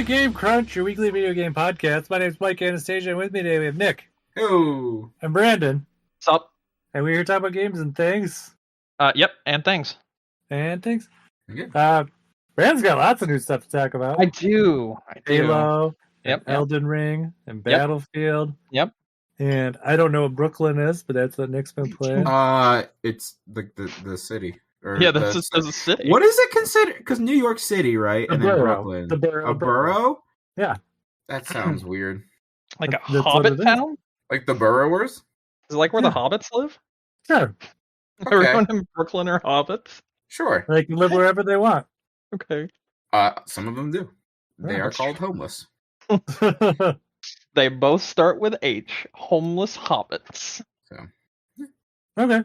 to Game Crunch, your weekly video game podcast. My name is Mike Anastasia, and with me today we have Nick. Hello. And Brandon. What's up? And we're here talking about games and things. Yep, and things. And things. Yeah. Brandon's got lots of new stuff to talk about. I do. Halo, Yep. Eldin Ring, and Battlefield. Yep. And I don't know what Brooklyn is, but that's what Nick's been playing. It's the city. Or Yeah, that's just as a city. What is it considered? Because New York City, right? The and borough. then Brooklyn. The borough. A borough? Yeah. That sounds weird. Like a That's what hobbit it is. town? Like the Burrowers? Is it like where Yeah. the hobbits live? Sure. Everyone in Brooklyn are hobbits? Sure. They can live wherever they want. Okay. Some of them do. They Oh, are that's called homeless. They both start with H. Homeless hobbits. Okay.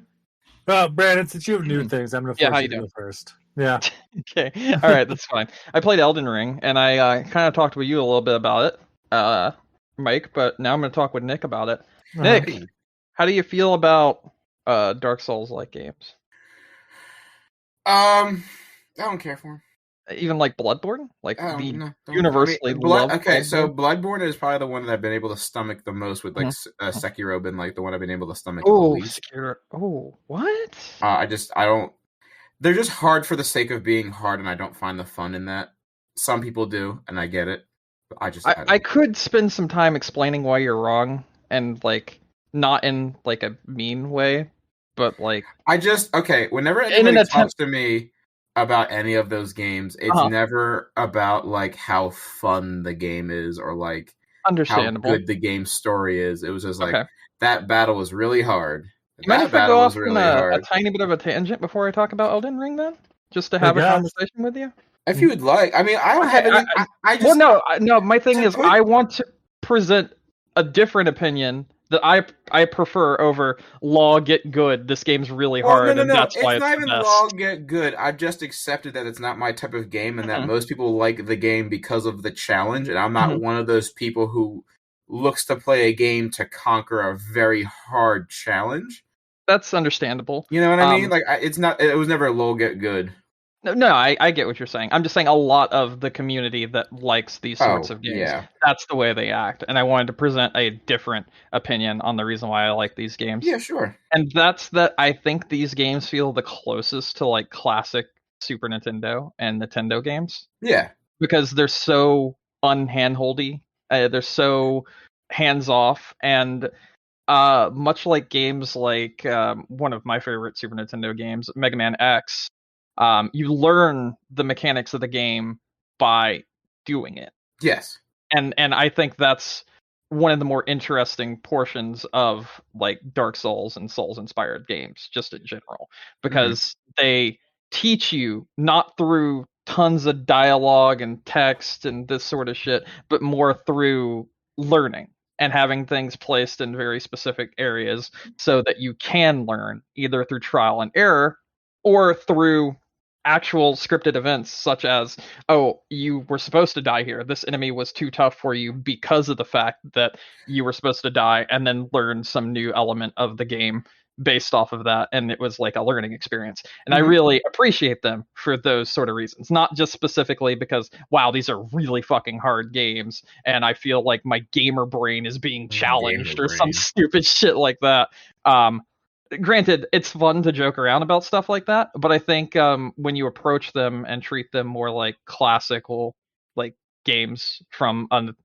Well, Brandon, since you have new things, I'm going to Yeah, force how you you to go doing? first. Yeah. Okay. All right, that's fine. I played Eldin Ring, and I kind of talked with you a little bit about it, Mike, but now I'm going to talk with Nick about it. Nick, how do you feel about Dark Souls-like games? I don't care for them. Even like Bloodborne? Like Oh, the no, don't- universally Blood, loved okay, Bloodborne? so Bloodborne is probably the one that I've been able to stomach the most with, like, Sekiro been, like, the one I've been able to stomach the Oh, least. Sekiro. Oh, what? I don't... They're just hard for the sake of being hard, and I don't find the fun in that. Some people do, and I get it. But I could spend some time explaining why you're wrong, and, like, not in, like, a mean way, but, like... whenever In an anybody attempt- talks to me about any of those games, it's never about, like, how fun the game is, or, like, Understandable. how good the game's story is. It was just like, Okay. that battle was really hard. You mind That if I battle go was off really on a hard. tiny bit of a tangent before I talk about Elden Ring, then? Just to have a guess. conversation with you? If you would like. I mean, I don't have any... I just... Well, no, my thing to is, put- I want to present a different opinion that I prefer over law get good. This game's really hard, no. and that's It's why not it's the even best. law get good. I've just accepted that it's not my type of game, and that most people like the game because of the challenge, and I'm not one of those people who looks to play a game to conquer a very hard challenge. That's understandable. You know what I mean? Like, it was never a law get good. No, I get what you're saying. I'm just saying a lot of the community that likes these sorts of games, that's the way they act. And I wanted to present a different opinion on the reason why I like these games. Yeah, sure. And that's that I think these games feel the closest to, like, classic Super Nintendo and Nintendo games. Yeah. Because they're so unhandholdy. They're so hands-off, and much like games like one of my favorite Super Nintendo games, Mega Man X, you learn the mechanics of the game by doing it. Yes. And I think that's one of the more interesting portions of, like, Dark Souls and Souls-inspired games, just in general. Because they teach you not through tons of dialogue and text and this sort of shit, but more through learning and having things placed in very specific areas so that you can learn either through trial and error or through actual scripted events, such as, oh, you were supposed to die here. This enemy was too tough for you because of the fact that you were supposed to die, and then learn some new element of the game based off of that, and it was like a learning experience. And I really appreciate them for those sort of reasons, not just specifically because, wow, these are really fucking hard games, and I feel like my gamer brain is being challenged or some stupid shit like that. Granted, it's fun to joke around about stuff like that, but I think when you approach them and treat them more like classical, like, games from an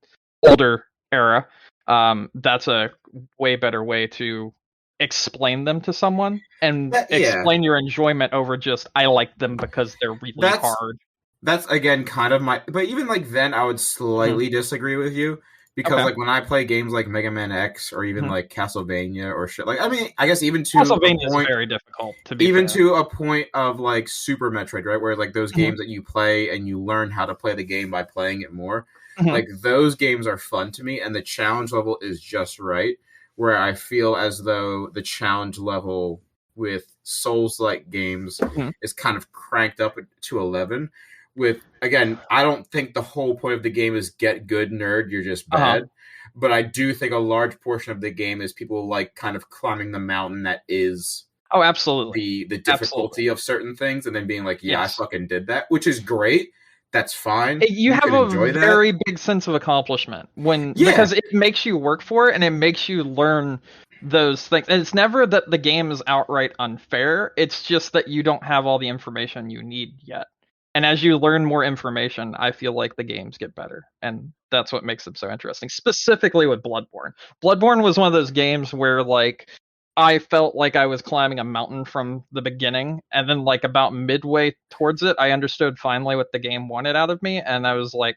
older era, that's a way better way to explain them to someone and explain your enjoyment over just, I like them because they're really hard. That's, again, kind of my... But even, like, then I would slightly disagree with you. Because, like, when I play games like Mega Man X or even, like, Castlevania or shit... Like, I mean, I guess even to Castlevania is very difficult, to be fair. to a point of, like, Super Metroid, right? Where, like, those games that you play and you learn how to play the game by playing it more. Like, those games are fun to me, and the challenge level is just right. Where I feel as though the challenge level with Souls-like games is kind of cranked up to 11. With, again, I don't think the whole point of the game is get good, nerd, you're just bad. But I do think a large portion of the game is people, like, kind of climbing the mountain that is Oh, absolutely. The difficulty of certain things, and then being like, yeah, I fucking did that, which is great. that's fine. You have can a enjoy very that. big sense of accomplishment because it makes you work for it and it makes you learn those things. And it's never that the game is outright unfair. It's just that you don't have all the information you need yet. And as you learn more information, I feel like the games get better. And that's what makes them so interesting. Specifically with Bloodborne. Bloodborne was one of those games where like I felt like I was climbing a mountain from the beginning, and then like about midway towards it, I understood finally what the game wanted out of me, and I was like,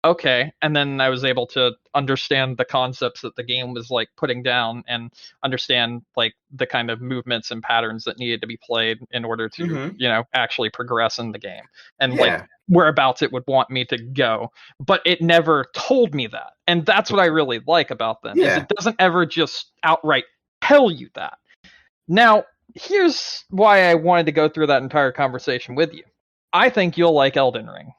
okay. And then I was able to understand the concepts that the game was like putting down, and understand like the kind of movements and patterns that needed to be played in order to, actually progress in the game, and like whereabouts it would want me to go. But it never told me that, and that's what I really like about them. Is it doesn't ever just outright tell you that. Now, here's why I wanted to go through that entire conversation with you. I think you'll like Eldin Ring,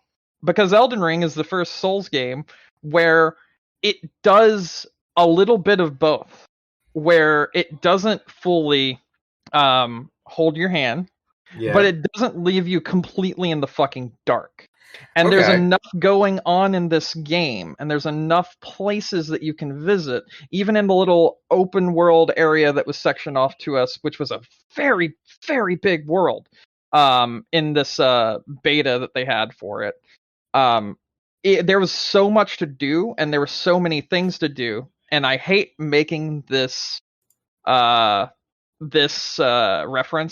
because Eldin Ring is the first Souls game where it does a little bit of both, where it doesn't fully hold your hand, but it doesn't leave you completely in the fucking dark. And there's enough going on in this game, and there's enough places that you can visit, even in the little open world area that was sectioned off to us, which was a very, very big world in this beta that they had for it. There was so much to do, and there were so many things to do, and I hate making this reference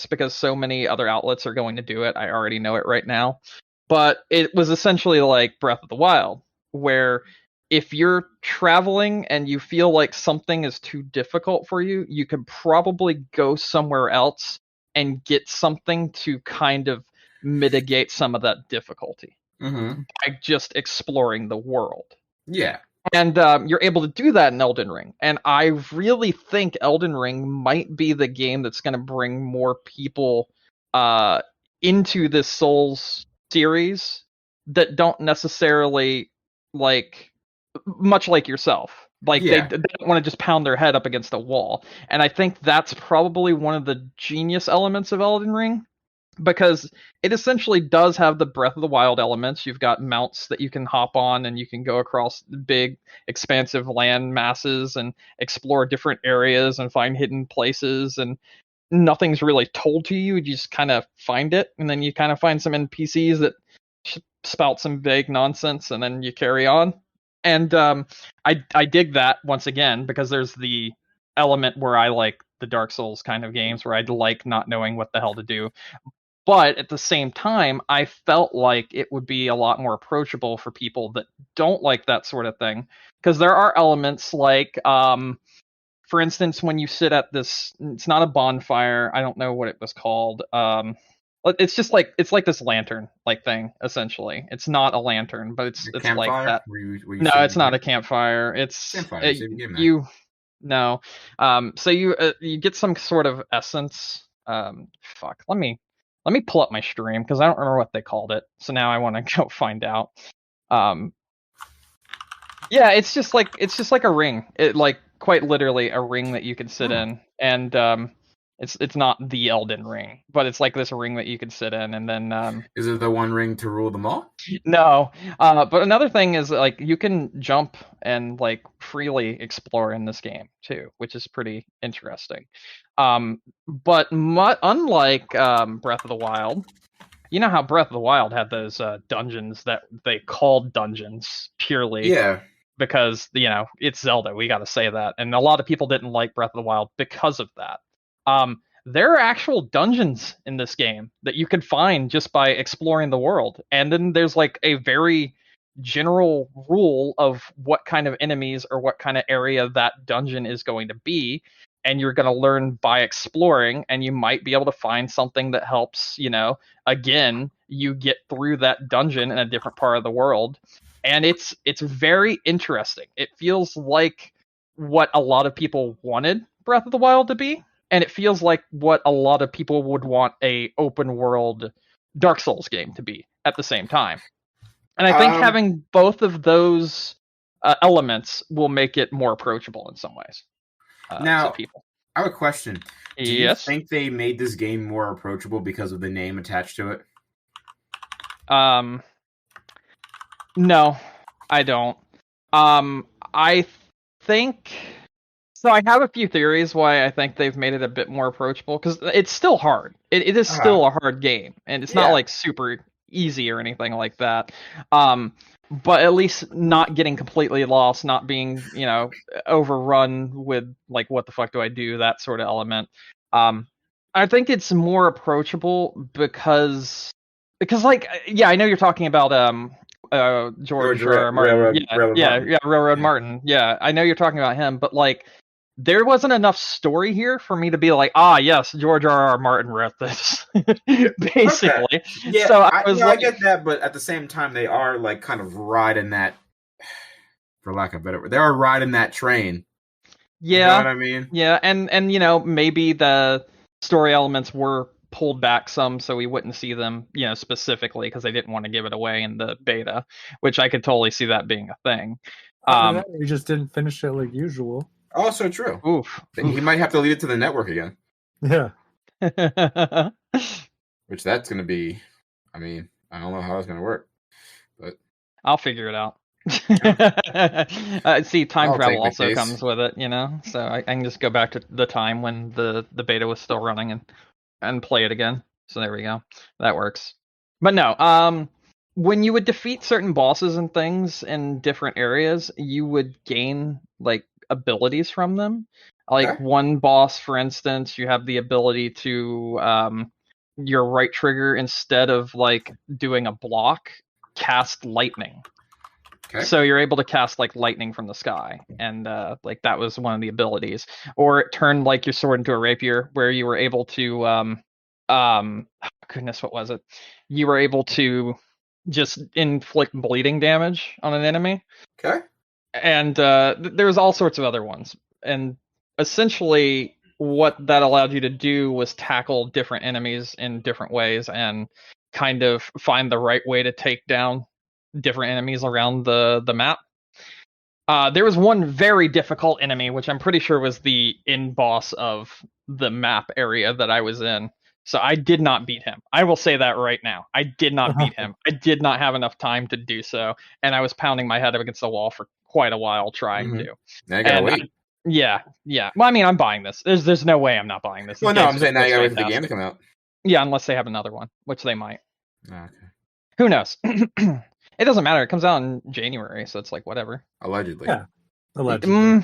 because so many other outlets are going to do it. I already know it right now. But it was essentially like Breath of the Wild, where if you're traveling and you feel like something is too difficult for you, you can probably go somewhere else and get something to kind of mitigate some of that difficulty by just exploring the world. Yeah. And you're able to do that in Eldin Ring. And I really think Eldin Ring might be the game that's going to bring more people into this Souls series that don't necessarily much like yourself. Like they don't want to just pound their head up against a wall. And I think that's probably one of the genius elements of Eldin Ring, because it essentially does have the Breath of the Wild elements. You've got mounts that you can hop on, and you can go across big, expansive land masses and explore different areas and find hidden places, and nothing's really told to you. You just kind of find it, and then you kind of find some NPCs that spout some vague nonsense, and then you carry on. And I dig that once again, because there's the element where I like the Dark Souls kind of games where I like not knowing what the hell to do. But at the same time, I felt like it would be a lot more approachable for people that don't like that sort of thing, because there are elements like for instance, when you sit at this, it's not a bonfire. I don't know what it was called. It's just like this lantern like thing. Essentially, it's not a lantern, but it's like that. No, it's not a campfire. It's no. So you get some sort of essence. Fuck. Let me pull up my stream because I don't remember what they called it. So now I want to go find out. Yeah, it's just like a ring. It like quite literally a ring that you can sit in, and it's not the Eldin Ring, but it's like this ring that you can sit in, and then is it the one ring to rule them all? No, but another thing is like you can jump and like freely explore in this game too, which is pretty interesting. But unlike Breath of the Wild, you know how Breath of the Wild had those dungeons that they called dungeons purely because, it's Zelda. We got to say that. And a lot of people didn't like Breath of the Wild because of that. There are actual dungeons in this game that you can find just by exploring the world. And then there's like a very general rule of what kind of enemies or what kind of area that dungeon is going to be. And you're going to learn by exploring, and you might be able to find something that helps, again, you get through that dungeon in a different part of the world. And it's very interesting. It feels like what a lot of people wanted Breath of the Wild to be, and it feels like what a lot of people would want a open world Dark Souls game to be at the same time. And I think having both of those elements will make it more approachable in some ways. Now, people. I have a question. Do you think they made this game more approachable because of the name attached to it? No, I don't. I think so. I have a few theories why I think they've made it a bit more approachable because it's still hard. It is still a hard game, and it's not like super easy or anything like that. But at least not getting completely lost, not being overrun with like what the fuck do I do, that sort of element. I think it's more approachable because like I know you're talking about George R. R. Martin. Railroad Martin. Railroad Martin. Yeah, I know you're talking about him, but like there wasn't enough story here for me to be like, yes, George R. R. Martin wrote this, basically. Okay. Yeah, so I get that, but at the same time, they are like kind of riding that, for lack of a better word, they are riding that train. Yeah, you know what I mean? Yeah, and maybe the story elements were pulled back some so we wouldn't see them, specifically because they didn't want to give it away in the beta, which I could totally see that being a thing. You just didn't finish it like usual. Also true. Oof. He might have to lead it to the network again. Yeah. Which that's going to be, I mean, I don't know how it's going to work, but I'll figure it out. See, time travel also comes with it, so I can just go back to the time when the beta was still running and play it again. So there we go. That works. But no, when you would defeat certain bosses and things in different areas, you would gain like abilities from them. Like one boss, for instance, you have the ability to your right trigger, instead of like doing a block, cast lightning. Okay. So you're able to cast like lightning from the sky, and like that was one of the abilities. Or it turned like your sword into a rapier, where you were able to goodness, what was it? You were able to just inflict bleeding damage on an enemy. Okay. And there's all sorts of other ones. And essentially what that allowed you to do was tackle different enemies in different ways and kind of find the right way to take down different enemies around the map. There was one very difficult enemy, which I'm pretty sure was the end boss of the map area that I was in. So I did not beat him. I will say that right now. I did not beat him. I did not have enough time to do so, and I was pounding my head up against the wall for quite a while trying to. Now you gotta wait. Yeah. Well, I mean, I'm buying this. There's no way I'm not buying this. Well, no, I'm saying now you gotta wait for the game to come out. Yeah, unless they have another one, which they might. Okay. Who knows? It doesn't matter. It comes out in January, so it's like whatever. Allegedly. Yeah. Allegedly.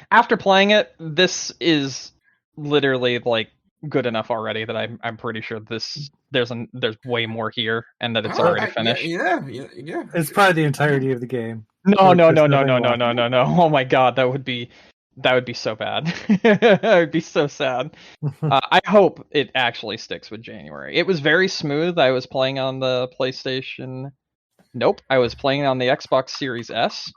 After playing it, this is literally like good enough already that I'm pretty sure there's way more here and that it's already finished. Yeah. It's probably the entirety of the game. No. Oh my god, that would be so bad. It would be so sad. I hope it actually sticks with January. It was very smooth. I was playing on the PlayStation. Nope, I was playing on the Xbox Series S.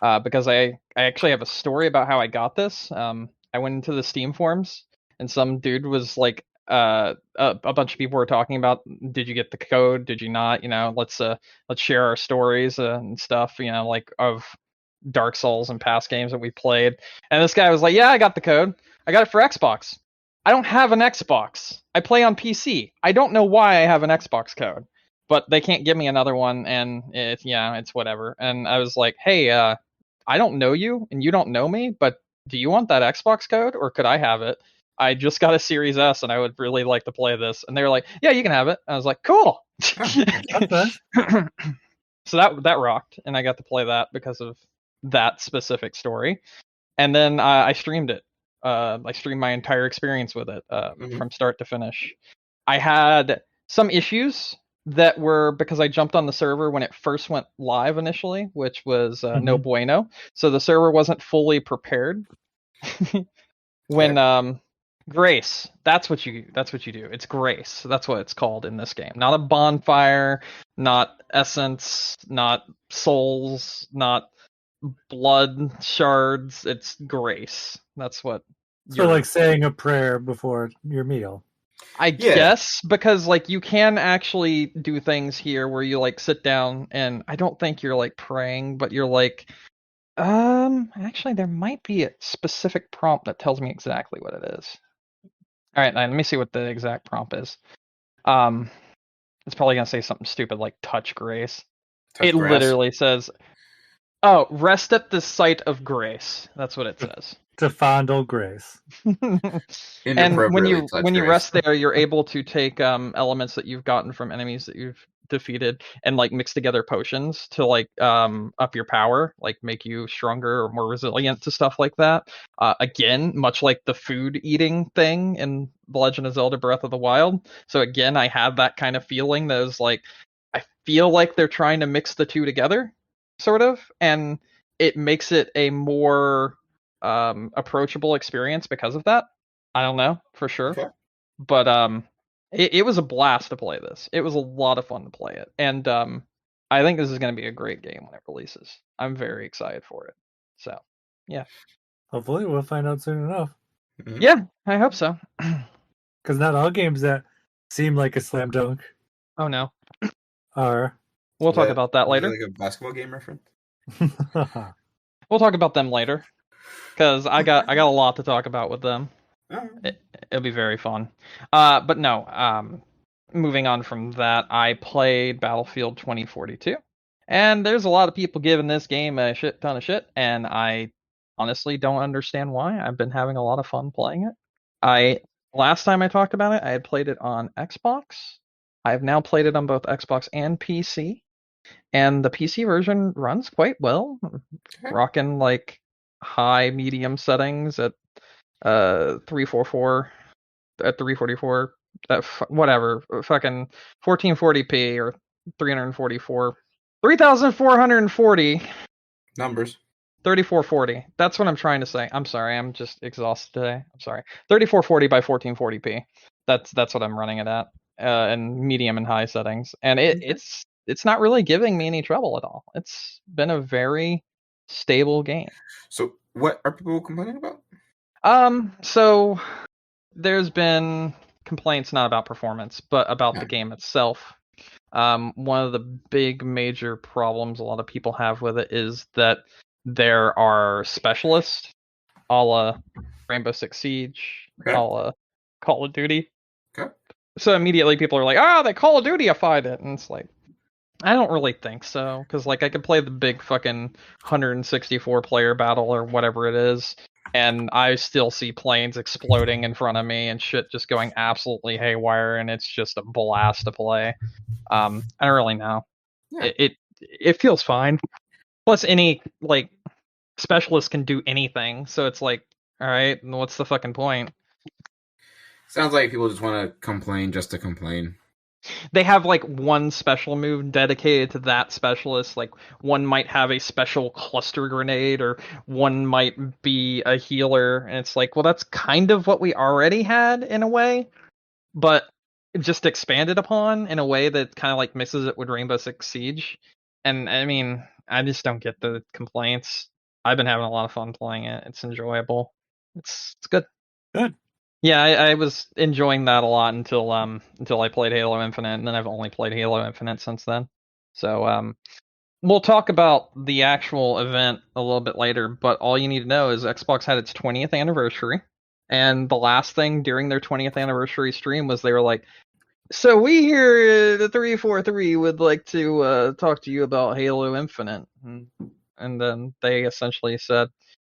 Because I actually have a story about how I got this. I went into the Steam forums, and some dude was like, a bunch of people were talking about, did you get the code? Did you not? Let's share our stories and stuff. Like of Dark Souls and past games that we played. And this guy was like, yeah, I got the code. I got it for Xbox. I don't have an Xbox. I play on PC. I don't know why I have an Xbox code, but they can't give me another one, and it's whatever. And I was like, hey, I don't know you, and you don't know me, but do you want that Xbox code, or could I have it? I just got a Series S, and I would really like to play this. And they were like, yeah, you can have it. And I was like, cool. So that rocked, and I got to play that because of that specific story. And then I streamed it. I streamed my entire experience with it from start to finish. I had some issues that were because I jumped on the server when it first went live initially, which was no bueno. So the server wasn't fully prepared. When Grace, that's what you do. It's Grace. That's what it's called in this game. Not a bonfire, not essence, not souls, not blood shards. It's Grace. That's what. So like saying a prayer before your meal. I guess, because like you can actually do things here where you like sit down, and I don't think you're like praying, but you're like actually there might be a specific prompt that tells me exactly what it is. All right, let me see what the exact prompt is. It's probably gonna say something stupid like touch Grace. Touch It grass. literally says, "Oh, rest at the site of grace." That's what it says. To fondle grace. And when Inappropriately you touch grace. rest there, you're able to take elements that you've gotten from enemies that you've defeated and like mix together potions to like up your power, like make you stronger or more resilient to stuff like that. Again, much like the food eating thing in The Legend of Zelda Breath of the Wild. So again, I have that kind of feeling that is like I feel like they're trying to mix the two together, sort of, and it makes it a more approachable experience because of that. I don't know for sure, Okay. but it was a blast to play this. It was a lot of fun to play it, and I think this is going to be a great game when it releases. I'm very excited for it. So yeah, Hopefully, we'll find out soon enough. Mhm. yeah, I hope so. Because not all games that seem like a slam dunk Oh no, are. we'll talk about that Is later. like a basketball game reference. We'll talk about them later because I got a lot to talk about with them. Oh. It'll be very fun. But no, moving on from that, I played Battlefield 2042. And there's a lot of people giving this game a shit ton of shit, and I honestly don't understand why. I've been having a lot of fun playing it. Last time I talked about it, I had played it on Xbox. I've now played it on both Xbox and PC. And the PC version runs quite well. Okay. Rocking like high medium settings at 344 at 344 whatever fucking 1440p or 344 3440 Numbers. 3440. That's what I'm trying to say. I'm sorry, I'm just exhausted today. I'm sorry. 3440 by 1440p. That's what I'm running it at in medium and high settings, and it's not really giving me any trouble at all. It's been a very stable game. So, what are people complaining about? So there's been complaints not about performance, but about the game itself. One of the big major problems a lot of people have with it is that there are specialists, a la Rainbow Six Siege, Okay. a la Call of Duty. Okay. So immediately people are like, they Call of Duty-ified it, and it's like, I don't really think so, because like I could play the big fucking 164 player battle or whatever it is, and I still see planes exploding in front of me and shit just going absolutely haywire, and it's just a blast to play. I don't really know. Yeah. It feels fine. Plus, any like specialist can do anything, so it's like, all right, what's the fucking point? Sounds like people just want to complain just to complain. They have like one special move dedicated to that specialist. Like one might have a special cluster grenade, or one might be a healer, and it's like, well, that's kind of what we already had in a way, but just expanded upon in a way that kind of like misses it with Rainbow Six Siege. And I mean, I just don't get the complaints. I've been having a lot of fun playing it. It's enjoyable. It's good. Good. Yeah, I was enjoying that a lot until I played Halo Infinite, and then I've only played Halo Infinite since then. So we'll talk about the actual event a little bit later, but all you need to know is Xbox had its 20th anniversary, and the last thing during their 20th anniversary stream was they were like, so we here at the 343 would like to talk to you about Halo Infinite. And then they essentially said,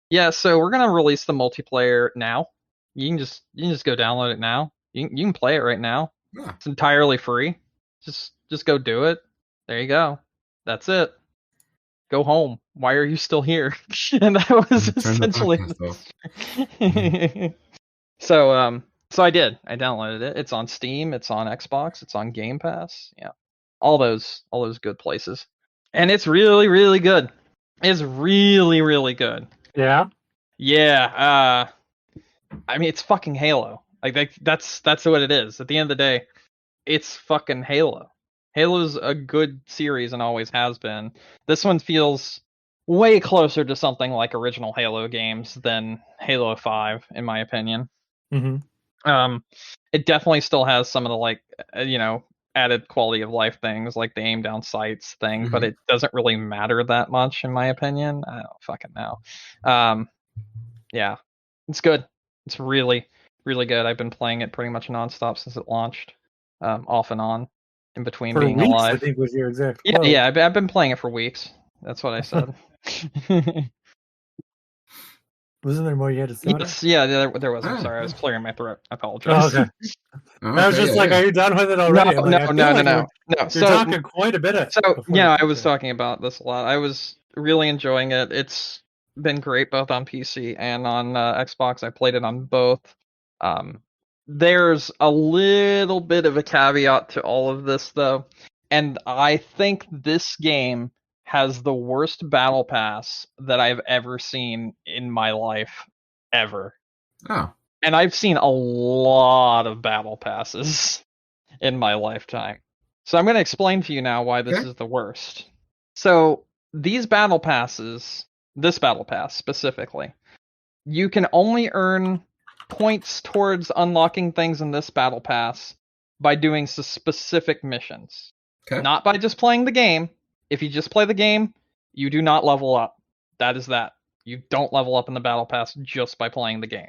yeah, so we're gonna release the multiplayer now. You can just go download it now. You can play it right now. Yeah. It's entirely free. Just go do it. There you go. That's it. Go home. Why are you still here? And that was Turn the essentially podcast off. So I did. I downloaded it. It's on Steam, it's on Xbox, it's on Game Pass. Yeah. All those good places. And it's really, really good. It's really, really good. Yeah. Yeah. I mean, it's fucking Halo. Like that's what it is. At the end of the day, it's fucking Halo. Halo's a good series and always has been. This one feels way closer to something like original Halo games than Halo 5, in my opinion. Mm-hmm. It definitely still has some of the like, added quality of life things like the aim down sights thing, but it doesn't really matter that much, in my opinion. I don't fucking know. Yeah, it's good. It's really, really good. I've been playing it pretty much nonstop since it launched, off and on, in between For being weeks, alive. I think was your exact Yeah, quote. yeah, I've been playing it for weeks. That's what I said. Wasn't there more you had to say? Yes, yeah, there was. I'm Ah, sorry, I was clearing my throat. I apologize. Oh, okay. okay, I was just like, yeah. are you done with it No, already? I'm like, I feel like no. you're So, talking quite a bit. yeah, I was talking about this a lot. I was really enjoying it. It's been great both on PC and on Xbox. I played it on both. There's a little bit of a caveat to all of this, though, and I think this game has the worst battle pass that I've ever seen in my life, ever. Oh. And I've seen a lot of battle passes in my lifetime. So I'm going to explain to you now why this is the worst. So these battle passes, this battle pass specifically, you can only earn points towards unlocking things in this battle pass by doing specific missions. Okay. Not by just playing the game. If you just play the game, you do not level up. That is that. You don't level up in the battle pass just by playing the game.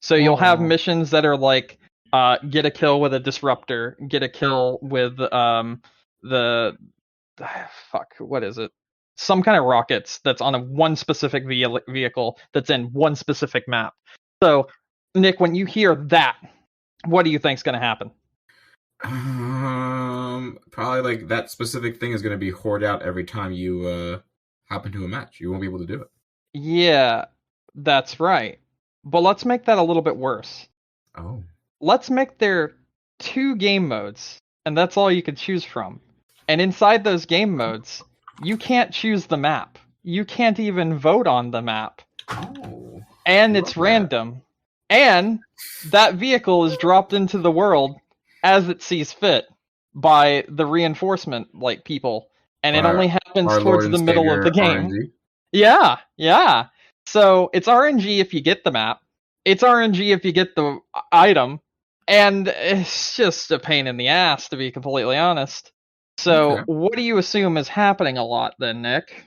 So you'll have missions that are like, get a kill with a disruptor, get a kill with what is it? Some kind of rockets that's on one specific vehicle that's in one specific map. So, Nick, when you hear that, what do you think's going to happen? Probably like that specific thing is going to be hoarded out every time you hop into a match. You won't be able to do it. Yeah, that's right. But let's make that a little bit worse. Oh. Let's make there 2 game modes, and that's all you can choose from. And inside those game modes, you can't choose the map. You can't even vote on the map. Oh. And it's random. And that vehicle is dropped into the world as it sees fit by the reinforcement people. And it only happens towards the middle of the game. RNG. Yeah. So it's RNG if you get the map. It's RNG if you get the item. And it's just a pain in the ass, to be completely honest. So what do you assume is happening a lot then, Nick?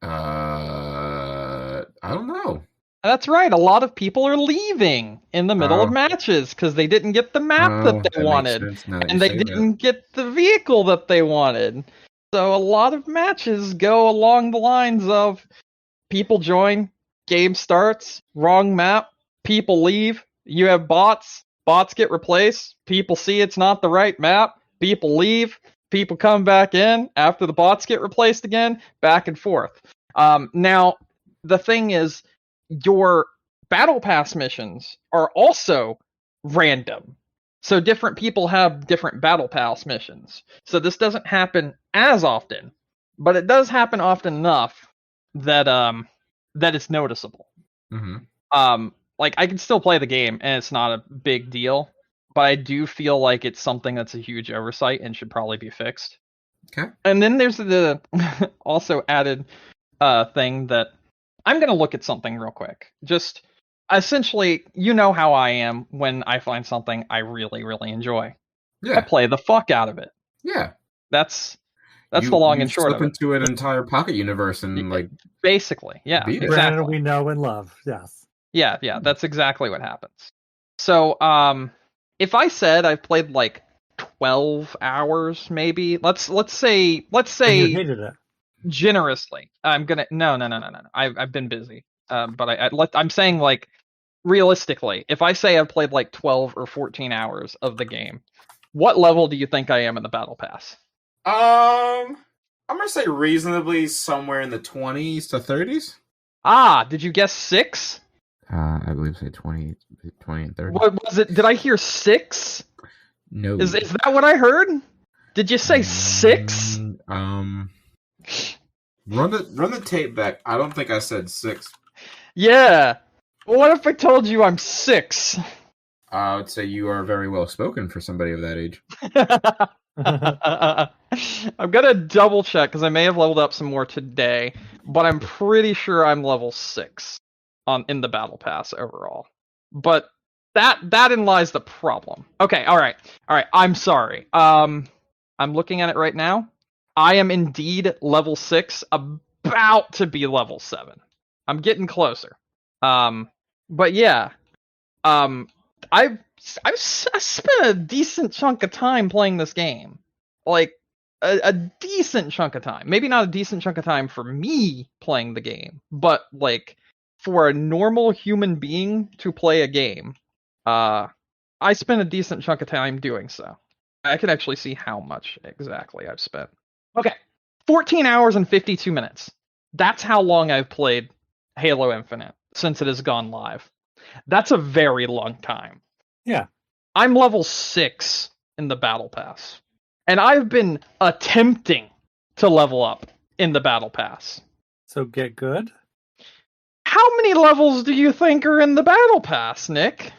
I don't know. That's right. A lot of people are leaving in the middle of matches because they didn't get the map that they wanted. And they didn't get the vehicle that they wanted. So a lot of matches go along the lines of people join, game starts, wrong map, people leave, you have bots get replaced, people see it's not the right map, people leave, people come back in after the bots get replaced again, back and forth. Now, the thing is, your battle pass missions are also random. So different people have different battle pass missions. So this doesn't happen as often, but it does happen often enough that that it's noticeable. Mm-hmm. I can still play the game and it's not a big deal, but I do feel like it's something that's a huge oversight and should probably be fixed. Okay. And then there's the also added thing that I'm going to look at something real quick. Just essentially, you know how I am when I find something I really, really enjoy. Yeah. I play the fuck out of it. Yeah. That's the long and short of it. Slip into an entire pocket universe and basically, yeah, beat it. exactly. We know and love. Yes. Yeah, that's exactly what happens. So, if I said I've played 12 hours, maybe let's say you hated it. Generously, I'm gonna no. I've been busy, but I'm saying realistically, if I say I've played 12 or 14 hours of the game, what level do you think I am in the battle pass? I'm gonna say reasonably somewhere in the 20s to 30s. Did you guess 6? I believe say 20 and 30. What was it? Did I hear 6? No. Is that what I heard? Did you say 6? Run the tape back. I don't think I said 6. Yeah. Well, what if I told you I'm 6? I would say you are very well spoken for somebody of that age. I'm gonna double check because I may have leveled up some more today, but I'm pretty sure I'm level 6 in the battle pass overall. But that in lies the problem. Okay, all right. I'm sorry. I'm looking at it right now. I am indeed level 6, about to be level 7. I'm getting closer. But yeah. I've I spent a decent chunk of time playing this game, like a decent chunk of time. Maybe not a decent chunk of time for me playing the game, but like for a normal human being to play a game, I spent a decent chunk of time doing so. I can actually see how much exactly I've spent. Okay, 14 hours and 52 minutes. That's how long I've played Halo Infinite since it has gone live. That's a very long time. Yeah. I'm level 6 in the Battle Pass. And I've been attempting to level up in the Battle Pass. So get good? How many levels do you think are in the Battle Pass, Nick?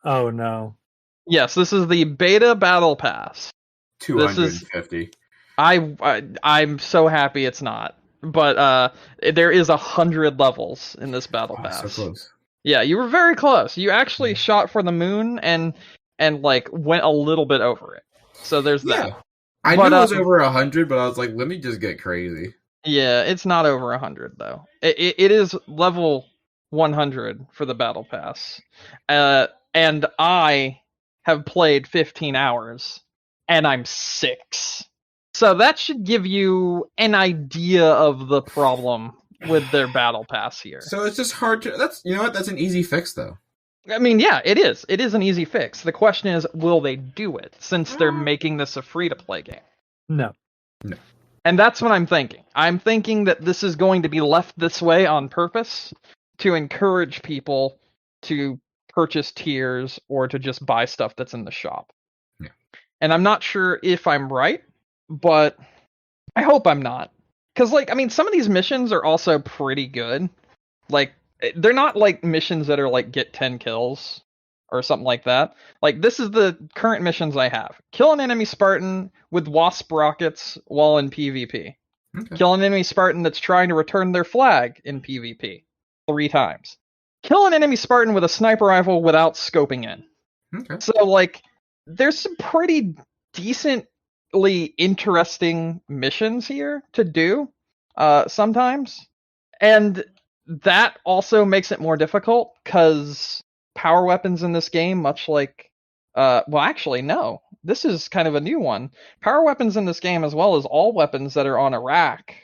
Oh, no. Yes, this is the beta Battle Pass. 250. I'm so happy it's not. But there is 100 levels in this Battle Pass. So close. Yeah, you were very close. You actually shot for the moon and like went a little bit over it. So there's that. I knew it was over 100, but I was like, let me just get crazy. Yeah, it's not over 100 though. It is level 100 for the Battle Pass. And I have played 15 hours and I'm 6. So that should give you an idea of the problem with their Battle Pass here. So it's just hard to... That's an easy fix, though. I mean, yeah, it is. It is an easy fix. The question is, will they do it, since they're making this a free-to-play game? No. And that's what I'm thinking. I'm thinking that this is going to be left this way on purpose to encourage people to purchase tiers or to just buy stuff that's in the shop. Yeah. And I'm not sure if I'm right, but I hope I'm not. Because, like, I mean, some of these missions are also pretty good. Like, they're not, like, missions that are, like, get 10 kills or something like that. Like, this is the current missions I have. Kill an enemy Spartan with wasp rockets while in PvP. Okay. Kill an enemy Spartan that's trying to return their flag in PvP 3 times. Kill an enemy Spartan with a sniper rifle without scoping in. Okay. So, like, there's some pretty decently interesting missions here to do sometimes. And that also makes it more difficult because power weapons in this game, much like... well, actually, no. This is kind of a new one. Power weapons in this game, as well as all weapons that are on a rack,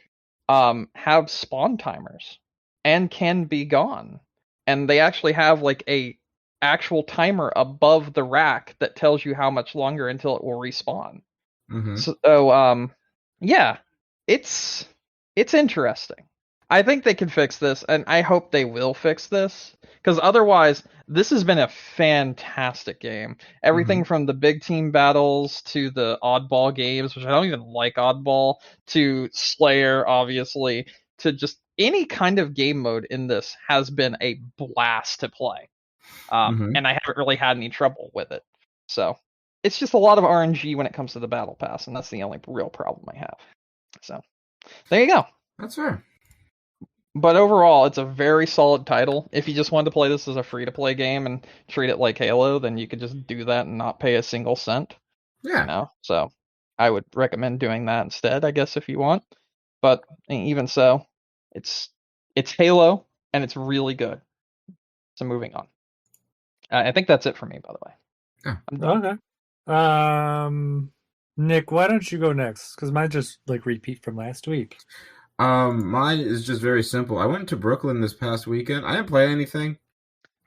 have spawn timers and can be gone. And they actually have like a actual timer above the rack that tells you how much longer until it will respawn. Mm-hmm. So, yeah, it's interesting. I think they can fix this, and I hope they will fix this, because otherwise, this has been a fantastic game. Everything from the big team battles to the oddball games, which I don't even like oddball, to Slayer, obviously, to just any kind of game mode in this has been a blast to play. And I haven't really had any trouble with it. So, it's just a lot of RNG when it comes to the Battle Pass, and that's the only real problem I have. So, there you go. That's fair. But overall, it's a very solid title. If you just wanted to play this as a free-to-play game and treat it like Halo, then you could just do that and not pay a single cent. Yeah. You know? So I would recommend doing that instead, I guess, if you want. But even so, it's Halo, and it's really good. So moving on. I think that's it for me, by the way. Okay. Nick, why don't you go next? Because mine just like repeat from last week. Mine is just very simple. I went to Brooklyn this past weekend. I didn't play anything.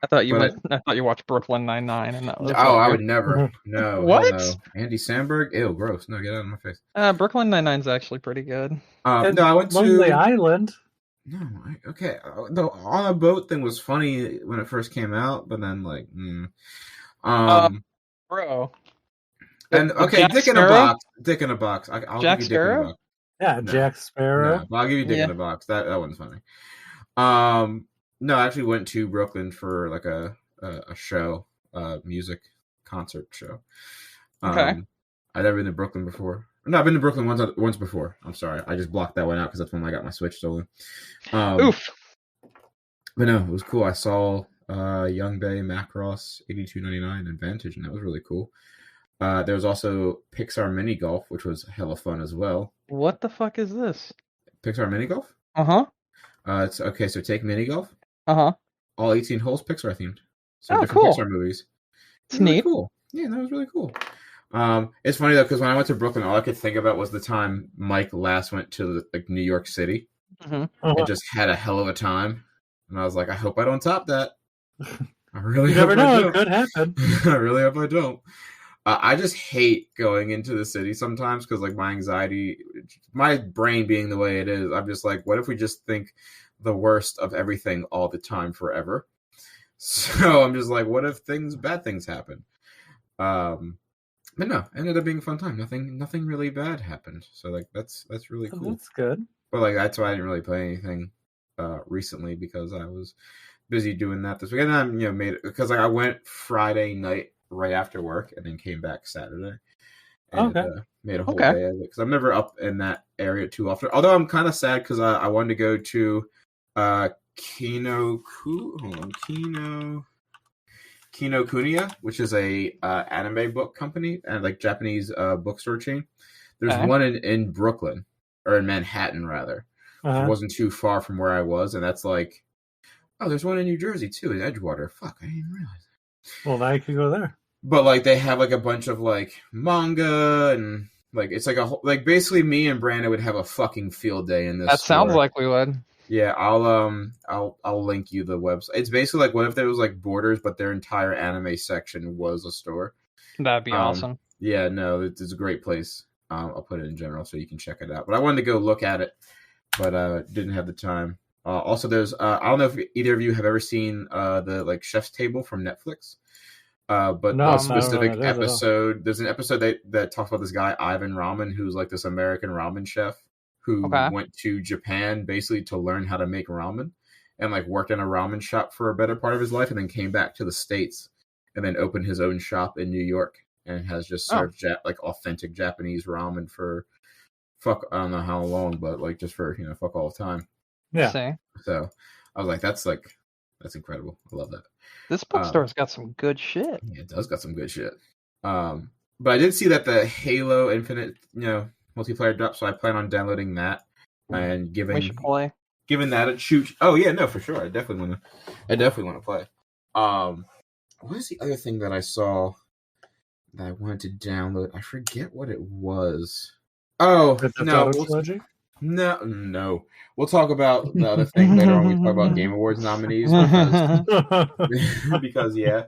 I thought you watched Brooklyn Nine-Nine, and that was I would never. No. What? No. Andy Samberg? Ew, gross. No, get out of my face. Brooklyn Nine-Nine's actually pretty good. No, I went to Lonely Island. No, okay. The on a boat thing was funny when it first came out, but then like, bro. And okay, Dick in a box. Dick in a box. I'll Jack give you Dick in a Sparrow? box. Yeah, No. Jack Sparrow. No, but I'll give you Dick in a box. That one's funny. No, I actually went to Brooklyn for like a show, music concert show. Okay. I'd never been to Brooklyn before. No, I've been to Brooklyn once before. I'm sorry, I just blocked that one out because that's when I got my Switch stolen. Oof. But no, it was cool. I saw Young Bay, Macross, 82.99, and Vantage, and that was really cool. There was also Pixar Mini Golf, which was hella fun as well. What the fuck is this? Pixar Mini Golf? Uh-huh. It's okay, so take Mini Golf. Uh-huh. All 18 holes Pixar themed. So Oh, different cool. Pixar movies. It's really neat. cool. Yeah, that was really cool. It's funny though because when I went to Brooklyn, all I could think about was the time Mike last went to like New York City and just had a hell of a time. And I was like, I hope I don't top that. I really You hope never I know; it don't. could happen. I really hope I don't. I just hate going into the city sometimes because like my anxiety, my brain being the way it is, I'm just like, what if we just think the worst of everything all the time forever? So I'm just like, what if bad things happen? But no, it ended up being a fun time. Nothing really bad happened. So like that's really Oh, cool. that's good. But like that's why I didn't really play anything recently because I was busy doing that this week. And then made it because like I went Friday night right after work and then came back Saturday and made a whole day of it because I'm never up in that area too often. Although I'm kind of sad because I wanted to go to Kinokuniya, which is a anime book company and like Japanese bookstore chain. There's one in Brooklyn or in Manhattan rather. Which wasn't too far from where I was, and that's like, oh, there's one in New Jersey too, in Edgewater. Fuck, I didn't even realize that. Well, now you can go there. But like, they have like a bunch of like manga and like it's like a whole, like basically me and Brandon would have a fucking field day in this. That store. sounds like we would. Yeah, I'll link you the website. It's basically like what if there was like Borders, but their entire anime section was a store. That'd be awesome. Yeah, no, it's a great place. I'll put it in general so you can check it out. But I wanted to go look at it, but didn't have the time. Also, there's I don't know if either of you have ever seen the like Chef's Table from Netflix. But No, a specific no, episode, there's an episode that talks about this guy Ivan Ramen, who's like this American ramen chef who went to Japan basically to learn how to make ramen and like worked in a ramen shop for a better part of his life and then came back to the States and then opened his own shop in New York and has just served like authentic Japanese ramen for I don't know how long, but like just for fuck all the time. Yeah. So I was like, that's incredible. I love that. This bookstore's got some good shit. Yeah, it does got some good shit. But I did see that the Halo Infinite, multiplayer dropped, so I plan on downloading that and giving that a shoot. Oh yeah, no, for sure. I definitely want to play. What is the other thing that I saw that I wanted to download? I forget what it was. Oh, no. We'll talk about the other thing later when we talk about Game Awards nominees. Because yeah.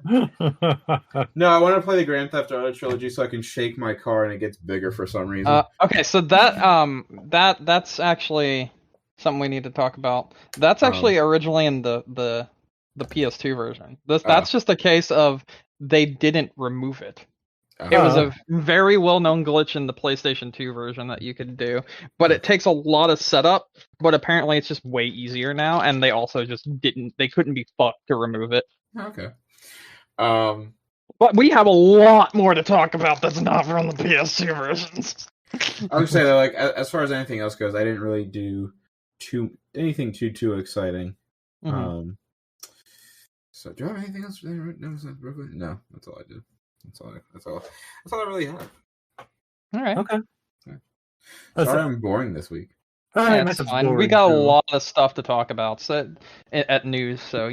No, I want to play the Grand Theft Auto trilogy so I can shake my car and it gets bigger for some reason. Okay, so that's actually something we need to talk about. That's actually originally in the PS2 version. That's just a case of they didn't remove it. It was a very well-known glitch in the PlayStation 2 version that you could do, but it takes a lot of setup, but apparently it's just way easier now, and they also just they couldn't be fucked to remove it. Okay. But we have a lot more to talk about that's not from the PS2 versions. I would say that, like, as far as anything else goes, I didn't really do anything too exciting. Mm-hmm. So do you have anything else? No, that's all I did. That's all I really have. All right. Okay. Sorry, I'm boring this week. That's fine. We got a lot of stuff to talk about at news, so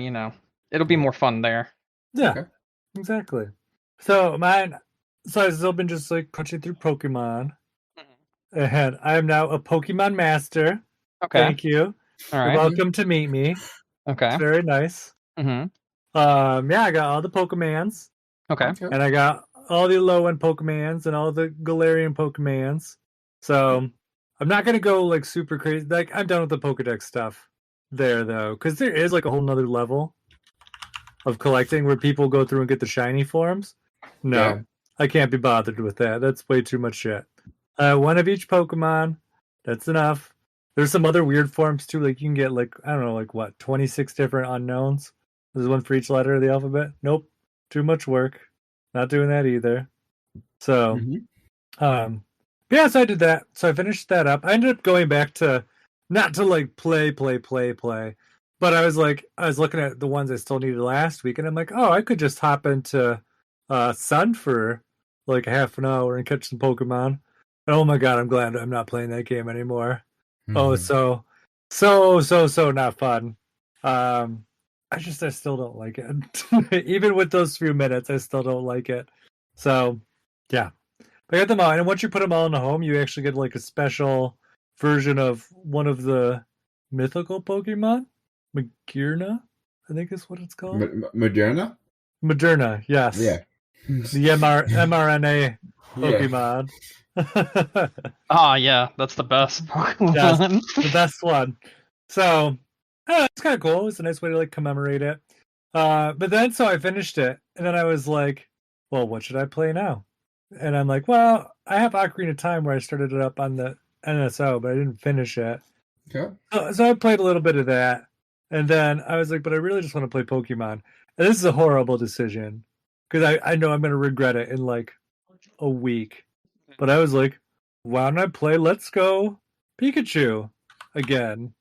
it'll be more fun there. Yeah, exactly. So I've still been just like punching through Pokemon, and I am now a Pokemon master. Okay. Thank you. All right. You're welcome to meet me. Okay. It's very nice. Mm-hmm. I got all the Pokemans. Okay. And I got all the low-end Pokemans and all the Galarian Pokemans. So I'm not going to go like super crazy. Like I'm done with the Pokedex stuff there though. Because there is like a whole nother level of collecting where people go through and get the shiny forms. No, I can't be bothered with that. That's way too much shit. One of each Pokemon. That's enough. There's some other weird forms too. Like you can get like, I don't know, like what, 26 different unknowns? There's one for each letter of the alphabet. Nope. Too much work. Not doing that either. So, so I did that. So I finished that up. I ended up going back to, not to like play, but I was looking at the ones I still needed last week, and I'm like, oh, I could just hop into Sun for like half an hour and catch some Pokemon. And oh my god, I'm glad I'm not playing that game anymore. Oh, so not fun. I still don't like it. Even with those few minutes, I still don't like it. So, yeah. But I got them all, and once you put them all in the home, you actually get like a special version of one of the mythical Pokemon, Magearna, I think is what it's called. Moderna? Moderna, yes. Yeah. The mRNA Pokemon. Yeah, that's the best Pokemon. Yes, the best one. So, it's kind of cool. It's a nice way to like commemorate it. But then, so I finished it, and then I was like, well, what should I play now? And I'm like, well, I have Ocarina of Time where I started it up on the NSO, but I didn't finish it. Okay. So I played a little bit of that, and then I was like, but I really just want to play Pokemon. And this is a horrible decision because I know I'm going to regret it in like a week. But I was like, why don't I play Let's Go Pikachu again?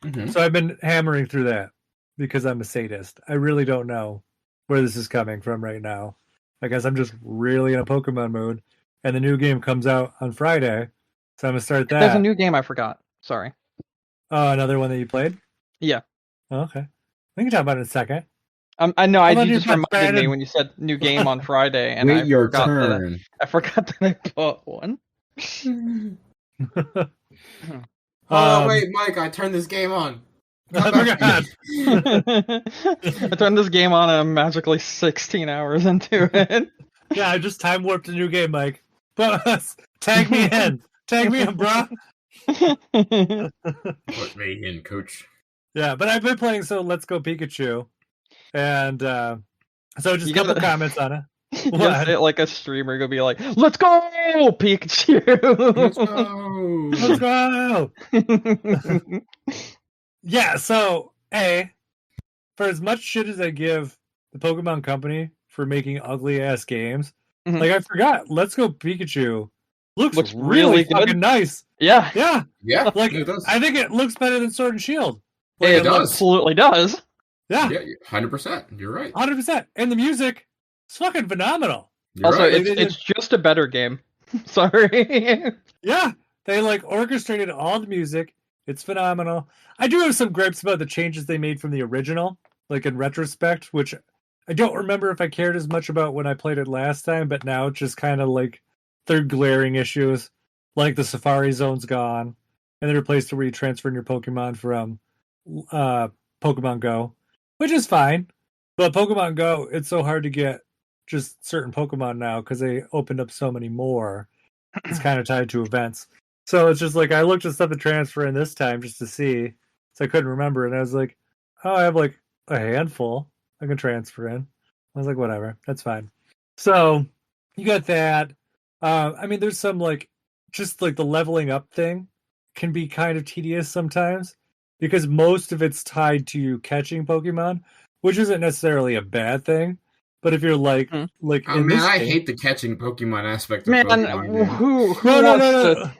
Mm-hmm. So I've been hammering through that because I'm a sadist. I really don't know where this is coming from right now. I guess I'm just really in a Pokemon mood, and the new game comes out on Friday, so I'm gonna start that. There's a new game I forgot. Sorry. Oh, another one that you played? Yeah. Oh, okay. We can talk about it in a second. I know. How about You you just put reminded Brandon? me when you said new game on Friday, and Wait I your forgot turn. I forgot that I bought one. Oh, wait, Mike, I turned this game on. I forgot. I turned this game on and I'm magically 16 hours into it. Yeah, I just time warped a new game, Mike. But tag me in. Tag me in, bro. Put me in, coach. Yeah, but I've been playing Let's Go Pikachu. And so just a couple comments on it. You gotta say it like a streamer, gonna be like, "Let's go, Pikachu! Let's go! Let's go!" Yeah, so for as much shit as I give the Pokemon Company for making ugly ass games, like I forgot, Let's Go Pikachu looks really fucking nice. Yeah. Like it does. I think it looks better than Sword and Shield. Like, it does. Absolutely does. Yeah, 100%. You're right. 100%. And the music is fucking phenomenal. You're also, right. it's just a better game. Sorry. Yeah, they like orchestrated all the music. It's phenomenal. I do have some gripes about the changes they made from the original, like in retrospect, which I don't remember if I cared as much about when I played it last time, but now it's just kind of like they're glaring issues. Like the Safari Zone's gone, and they replaced it where you transfer in your Pokemon from Pokemon Go, which is fine. But Pokemon Go, it's so hard to get just certain Pokemon now because they opened up so many more. It's kind of tied to events. So it's just like I looked at stuff to transfer in this time just to see. So I couldn't remember. And I was like, oh, I have like a handful I can transfer in. I was like, whatever, that's fine. So you got that. I mean, there's some like just like the leveling up thing can be kind of tedious sometimes because most of it's tied to you catching Pokemon, which isn't necessarily a bad thing. But if you're like, oh man, I hate the catching Pokemon aspect of Pokemon. Who no.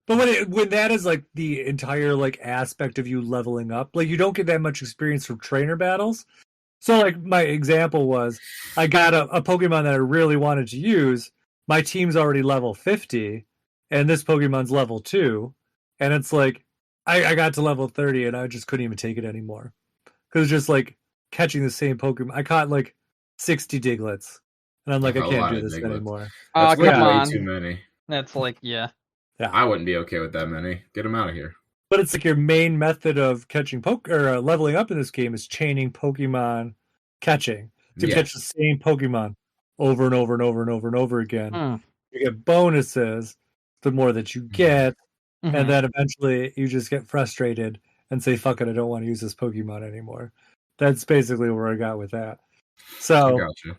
But when that is like the entire like aspect of you leveling up, like you don't get that much experience from trainer battles. So like my example was, I got a Pokemon that I really wanted to use. My team's already level 50, and this Pokemon's level 2, and it's like I got to level 30 and I just couldn't even take it anymore because it's just like catching the same Pokemon. I caught like 60 Digletts, and I'm like, I can't do this anymore. That's come way on. too many. That's like, yeah. I wouldn't be okay with that many. Get them out of here. But it's like your main method of catching leveling up in this game is chaining Pokemon catching to catch the same Pokemon over and over and over and over and over again. You get bonuses the more that you get, and then eventually you just get frustrated and say, fuck it, I don't want to use this Pokemon anymore. That's basically where I got with that. So, I gotcha.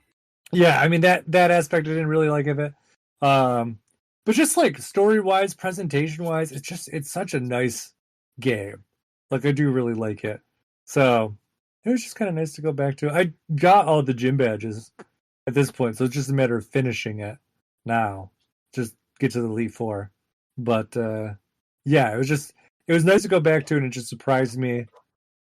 Yeah, I mean, that aspect I didn't really like of it. But just like story-wise, presentation-wise, it's such a nice game. Like, I do really like it. So, it was just kind of nice to go back to. I got all the gym badges at this point, so it's just a matter of finishing it now. Just get to the Elite Four. But, yeah, it was nice to go back to, and it just surprised me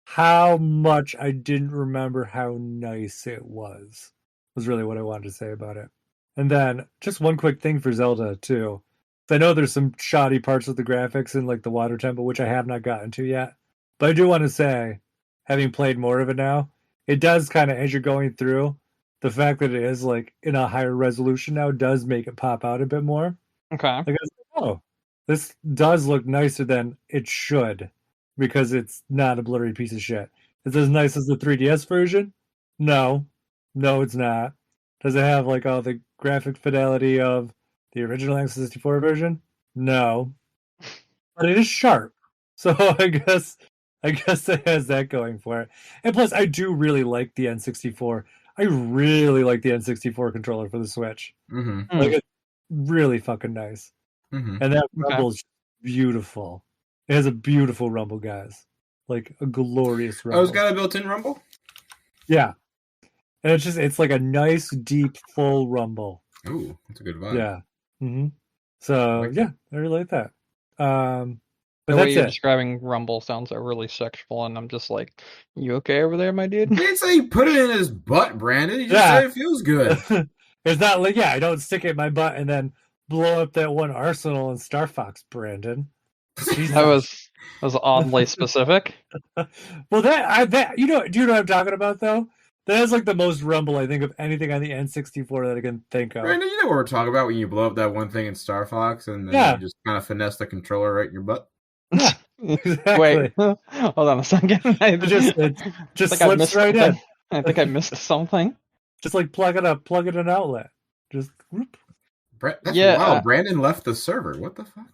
how much I didn't remember how nice it was really what I wanted to say about it. And then just one quick thing for Zelda too. I know there's some shoddy parts with the graphics in like the water temple, which I have not gotten to yet. But I do want to say, having played more of it now, it does kind of, as you're going through, the fact that it is like in a higher resolution now does make it pop out a bit more. Okay. Like, oh, this does look nicer than it should because it's not a blurry piece of shit. Is it as nice as the 3DS version? No, it's not. Does it have like all the graphic fidelity of the original N64 version? No, but it is sharp. So I guess it has that going for it. And plus, I do really like the N64. I really like the N64 controller for the Switch. Mm-hmm. Like, it's really fucking nice. Mm-hmm. And that rumble is beautiful. It has a beautiful rumble, guys. Like a glorious rumble. Oh, it's got a built-in rumble? Yeah. And it's like a nice, deep, full rumble. Ooh, that's a good vibe. Yeah. Mm-hmm. So, like yeah, I really like that. But the that's way you're it. describing Rumble sounds really sexual, and I'm just like, you okay over there, my dude? He didn't say he put it in his butt, Brandon. He just said it feels good. It's not like, I don't stick it in my butt and then blow up that one arsenal in Star Fox, Brandon. That was oddly specific. Well, that do you know what I'm talking about though? That is like the most rumble I think of anything on the N64 that I can think of. Brandon, you know what we're talking about when you blow up that one thing in Star Fox and then you just kind of finesse the controller right in your butt? Yeah, exactly. Wait, hold on a second. It just slips right in. I think I missed something. Just like plug it in an outlet. Just whoop. That's wild. Brandon left the server. What the fuck?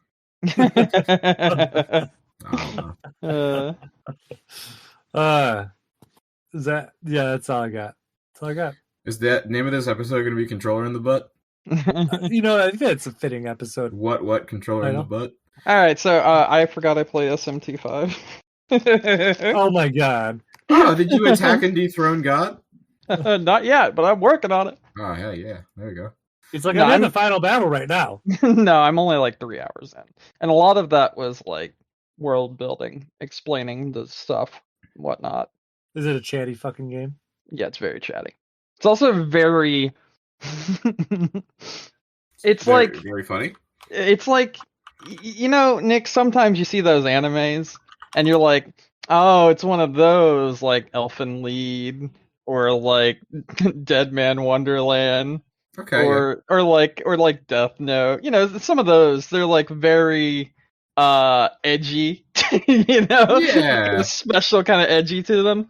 I don't know. Is that? Yeah, that's all I got. That's all I got. Is that name of this episode going to be controller in the butt? I think it's a fitting episode. What controller in the butt? All right, so I forgot I played SMT5. Oh my god! Oh, did you attack and dethrone God? Not yet, but I'm working on it. Oh hell yeah! There you go. It's like I'm in the final battle right now. No, I'm only like 3 hours in, and a lot of that was like world building, explaining the stuff, whatnot. Is it a chatty fucking game? Yeah, it's very chatty. It's also very. It's very funny. It's like, Nick. Sometimes you see those animes, and you're like, oh, it's one of those like Elfen Lied or like Dead Man Wonderland. Okay. Or like Death Note. Some of those, they're like very edgy. Yeah. A special kind of edgy to them.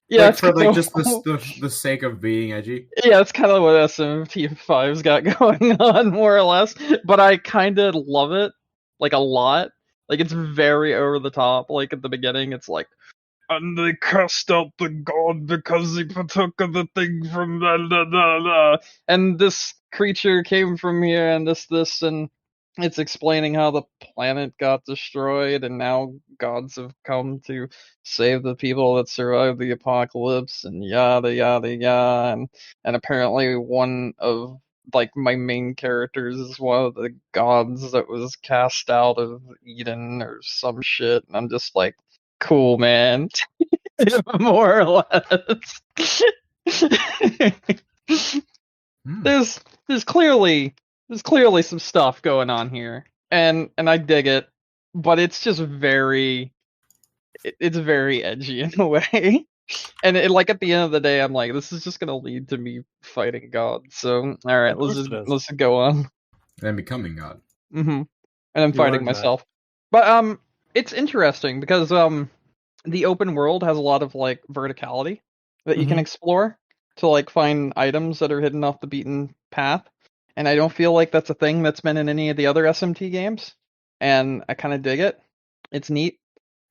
Yeah, like for like just the sake of being edgy. Yeah, that's kind of what SMT5's got going on, more or less. But I kind of love it, like a lot. Like it's very over the top. Like at the beginning, it's like, and they cast out the god because he partook of the thing from da. And this creature came from here, and this, and it's explaining how the planet got destroyed, and now gods have come to save the people that survived the apocalypse, and yada yada yada. And apparently one of like my main characters is one of the gods that was cast out of Eden or some shit, and I'm just like, cool, man. More or less. There's clearly some stuff going on here, and I dig it, but it's just very edgy in a way. And like at the end of the day, I'm like, this is just gonna lead to me fighting God. So all right, let's go on. And becoming God. Mm-hmm. And I'm fighting myself. But it's interesting because the open world has a lot of like verticality that you can explore to like find items that are hidden off the beaten path, and I don't feel like that's a thing that's been in any of the other SMT games, and I kind of dig it. It's neat,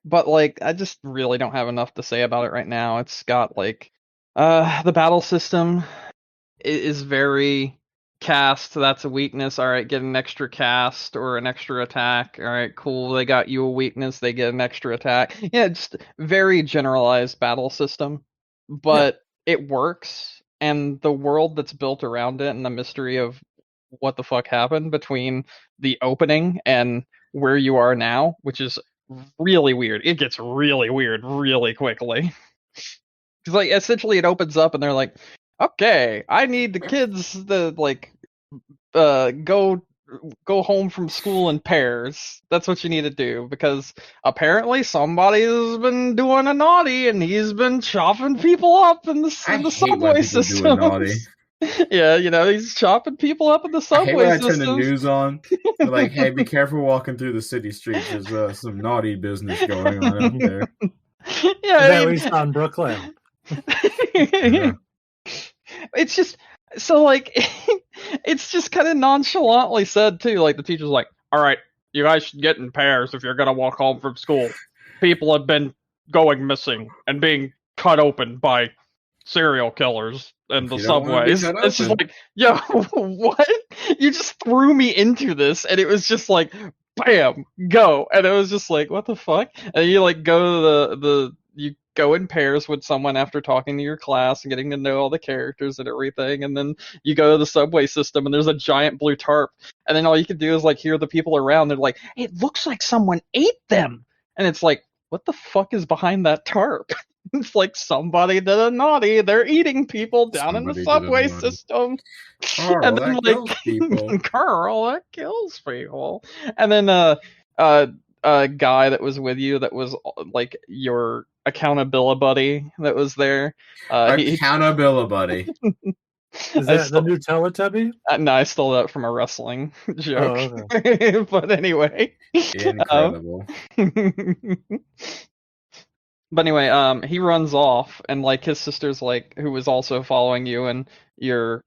but like I just really don't have enough to say about it right now. It's got like the battle system is very cast, that's a weakness. All right, get an extra cast or an extra attack. All right, cool. They got you a weakness, they get an extra attack. Yeah, just very generalized battle system, but it works. And the world that's built around it and the mystery of what the fuck happened between the opening and where you are now, which is really weird. It gets really weird really quickly. Because like essentially it opens up and they're like, okay, I need the kids to like go go home from school in pairs. That's what you need to do, because apparently somebody's been doing a naughty and he's been chopping people up in the I hate when subway people do a naughty. systems. Yeah, he's chopping people up in the I hate subway when I systems. turn the news on. They're like, "Hey, be careful walking through the city streets. There's some naughty business going on out there." Yeah, At least on Brooklyn. Yeah. It's just so like it's just kind of nonchalantly said too. Like the teacher's like, "All right, you guys should get in pairs if you're gonna walk home from school. People have been going missing and being cut open by serial killers in the You don't wanna be subways." cut It's just open. like, yo, what? You just threw me into this, and it was just like, bam, go, and it was just like, what the fuck? And you like go to you go in pairs with someone after talking to your class and getting to know all the characters and everything, and then you go to the subway system and there's a giant blue tarp, and then all you can do is like hear the people around. They're like, it looks like someone ate them, and it's like, what the fuck is behind that tarp? It's like somebody did a naughty. They're eating people down in the Somebody did a subway naughty. system. Carl, And then that like kills people. Carl, that kills people. And then a guy that was with you that was like your accountability buddy that was there. Accountability buddy. Is that the new Teletubby? No, I stole that from a wrestling joke. Oh, okay. But anyway. Incredible. But anyway, he runs off, and like his sister's like, who was also following you and your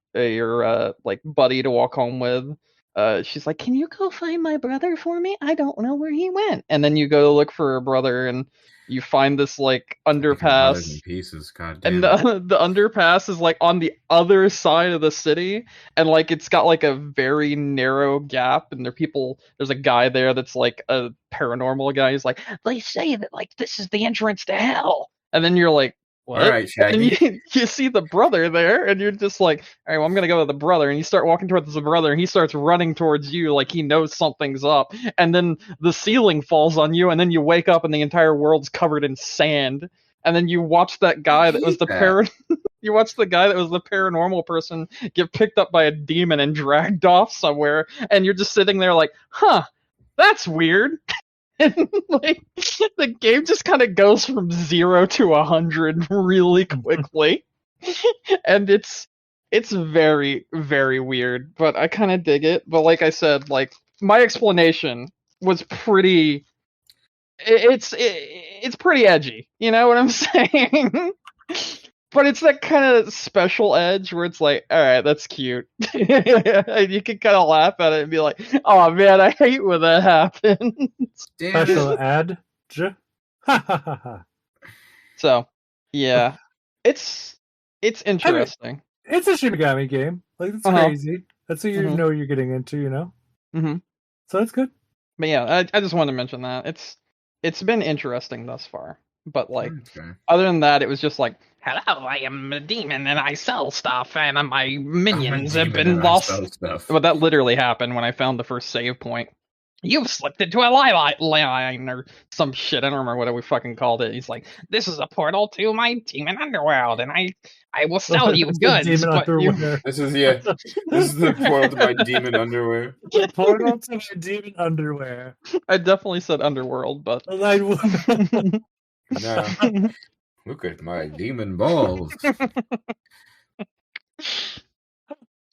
like buddy to walk home with. She's like, "Can you go find my brother for me? I don't know where he went." And then you go look for her brother, and you find this like underpass. In pieces, God And damn. the underpass is like on the other side of the city, and like it's got like a very narrow gap, and there's a guy there that's like a paranormal guy. He's like, they say that like this is the entrance to hell, and then you're like, what? All right, Shaggy. And you see the brother there, and you're just like, all right, well, I'm gonna go with the brother, and you start walking towards the brother, and he starts running towards you like he knows something's up, and then the ceiling falls on you, and then you wake up, and the entire world's covered in sand. And then you watch that guy that was you watch the guy that was the paranormal person get picked up by a demon and dragged off somewhere, and you're just sitting there like, huh, that's weird. And like the game just kind of goes from 0 to 100 really quickly. And it's very, very weird, but I kind of dig it. But like I said, like my explanation was pretty it's pretty edgy, you know what I'm saying? But it's that kind of special edge where it's like, all right, that's cute. You can kind of laugh at it and be like, oh man, I hate when that happens. Special edge. So, yeah, it's interesting. It's a Shin Megami game. Like, it's crazy. That's what you know you're getting into, you know? Mm-hmm. So it's good. But yeah, I just wanted to mention that. It's been interesting thus far. But like, Okay. other than that, it was just like, hello, I am a demon and I sell stuff and my minions have been lost. But that literally happened when I found the first save point. You've slipped into a line or some shit. I don't remember what we fucking called it. He's like, this is a portal to my demon underworld, and I will sell you goods. But This is the portal to my demon underwear. Portal to my demon underwear. I definitely said underworld, but No. Look at my demon balls.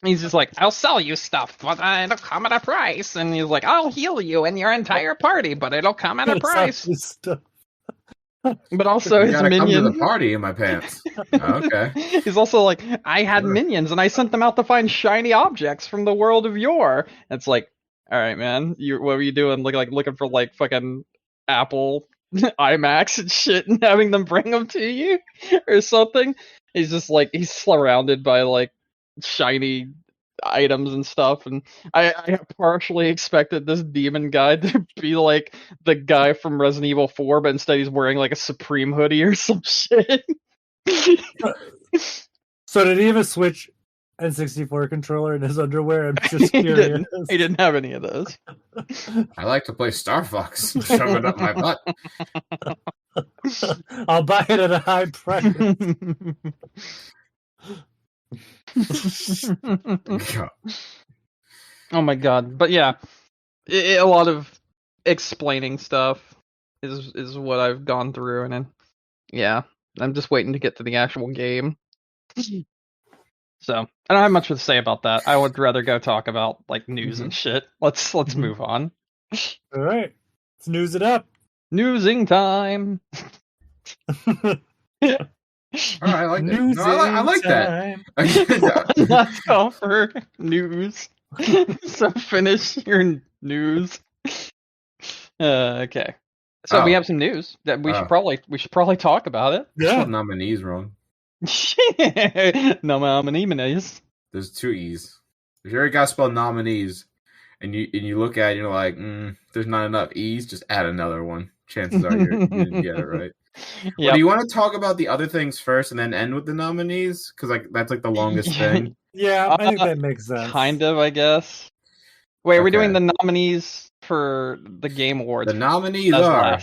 He's just like, I'll sell you stuff, but it'll come at a price. And he's like, I'll heal you and your entire party, but it'll come at a price. But also his minions. Come to the party in my pants. Okay. He's also like, I had minions and I sent them out to find shiny objects from the world of yore. And it's like, all right, man, what were you doing? Looking for like fucking Apple iMacs and shit and having them bring them to you or something. He's just like, he's surrounded by like shiny items and stuff, and I partially expected this demon guy to be like the guy from Resident Evil 4, but instead he's wearing like a Supreme hoodie or some shit. So did he have a Switch N64 controller in his underwear? I'm just curious. He didn't have any of those. I like to play Star Fox. Shove it up my butt. I'll buy it at a high price. Oh my god! But yeah, a lot of explaining stuff is what I've gone through, and then yeah, I'm just waiting to get to the actual game. So I don't have much to say about that. I would rather go talk about like news and shit. Let's move on. All right, let's news it up. Newsing time. I like that. No, I like that. Let's go for news. So finish your news. Okay. So we have some news that we should probably talk about it. Yeah, nominees wrong. Nominees. There's 2 E's. If you already got to spell nominees, and you look at it, you're like, there's not enough E's. Just add another one. Chances are you didn't get it right. Yep. Well, do you want to talk about the other things first and then end with the nominees? Because like that's like the longest thing. Yeah, I think that makes sense. Kind of, I guess. Wait, are we doing the nominees for the Game Awards? The nominees are.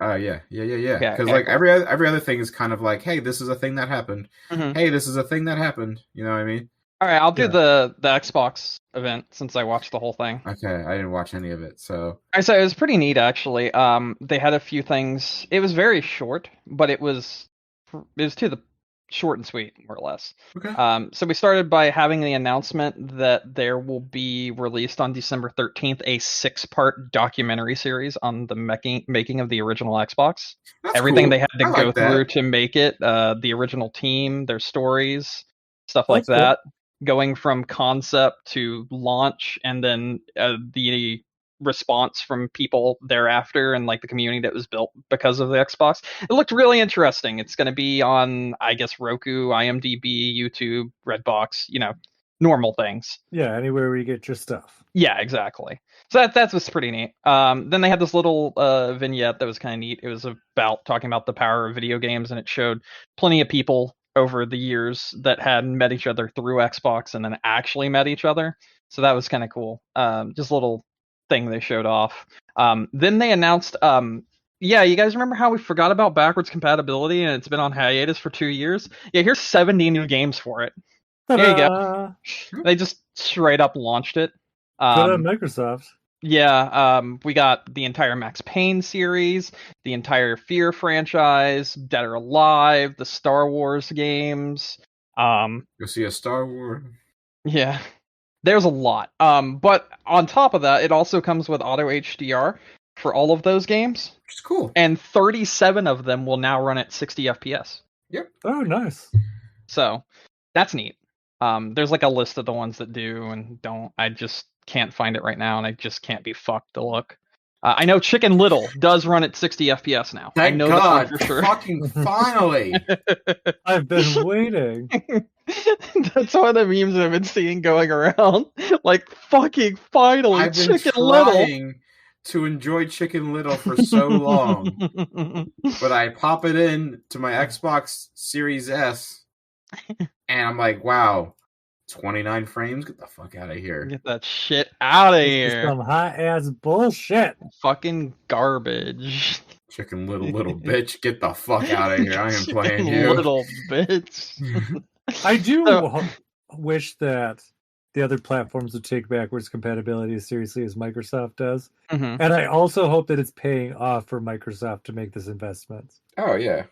Yeah. Because like every other thing is kind of like, hey, this is a thing that happened. Hey, this is a thing that happened. You know what I mean? All right, I'll do the Xbox event since I watched the whole thing. Okay, I didn't watch any of it, so. So it was pretty neat, actually. They had a few things. It was very short, but it was to the short and sweet, more or less. Okay. So we started by having the announcement that there will be released on December 13th a 6-part documentary series on the making of the original Xbox. That's everything cool. They had to go through that. to make it, the original team, their stories, stuff like that. Cool. Going from concept to launch, and then the response from people thereafter, and like the community that was built because of the Xbox. It looked really interesting. It's going to be on, I guess, Roku, IMDb, YouTube, Redbox, normal things. Yeah, anywhere where you get your stuff. Yeah, exactly. So that was pretty neat. Then they had this little vignette that was kind of neat. It was about talking about the power of video games, and it showed plenty of people over the years that had met each other through Xbox and then actually met each other. So that was kind of cool. Just a little thing they showed off. Then they announced, you guys remember how we forgot about backwards compatibility and it's been on hiatus for 2 years? Yeah, here's 70 new games for it. There you go. They just straight up launched it. Good on Microsoft. Yeah, we got the entire Max Payne series, the entire Fear franchise, Dead or Alive, the Star Wars games. You'll see a Star Wars. Yeah, there's a lot. But on top of that, it also comes with auto HDR for all of those games. Which is cool. And 37 of them will now run at 60 FPS. Yep. Oh, nice. So that's neat. There's like a list of the ones that do and don't. I just can't find it right now, and I just can't be fucked to look. I know Chicken Little does run at 60 FPS now. Thank I know God, that for sure. Fucking finally! I've been waiting. That's one of the memes I've been seeing going around. Like, fucking finally, I've been Chicken trying Little. To enjoy Chicken Little for so long, but I pop it in to my Xbox Series S, and I'm like, wow. 29 frames? Get the fuck out of here. Get that shit out of here. Some hot ass bullshit. Fucking garbage. Chicken little bitch. Get the fuck out of here. I am playing you. Little bitch. I do wish that the other platforms would take backwards compatibility as seriously as Microsoft does. Mm-hmm. And I also hope that it's paying off for Microsoft to make this investment. Oh, yeah.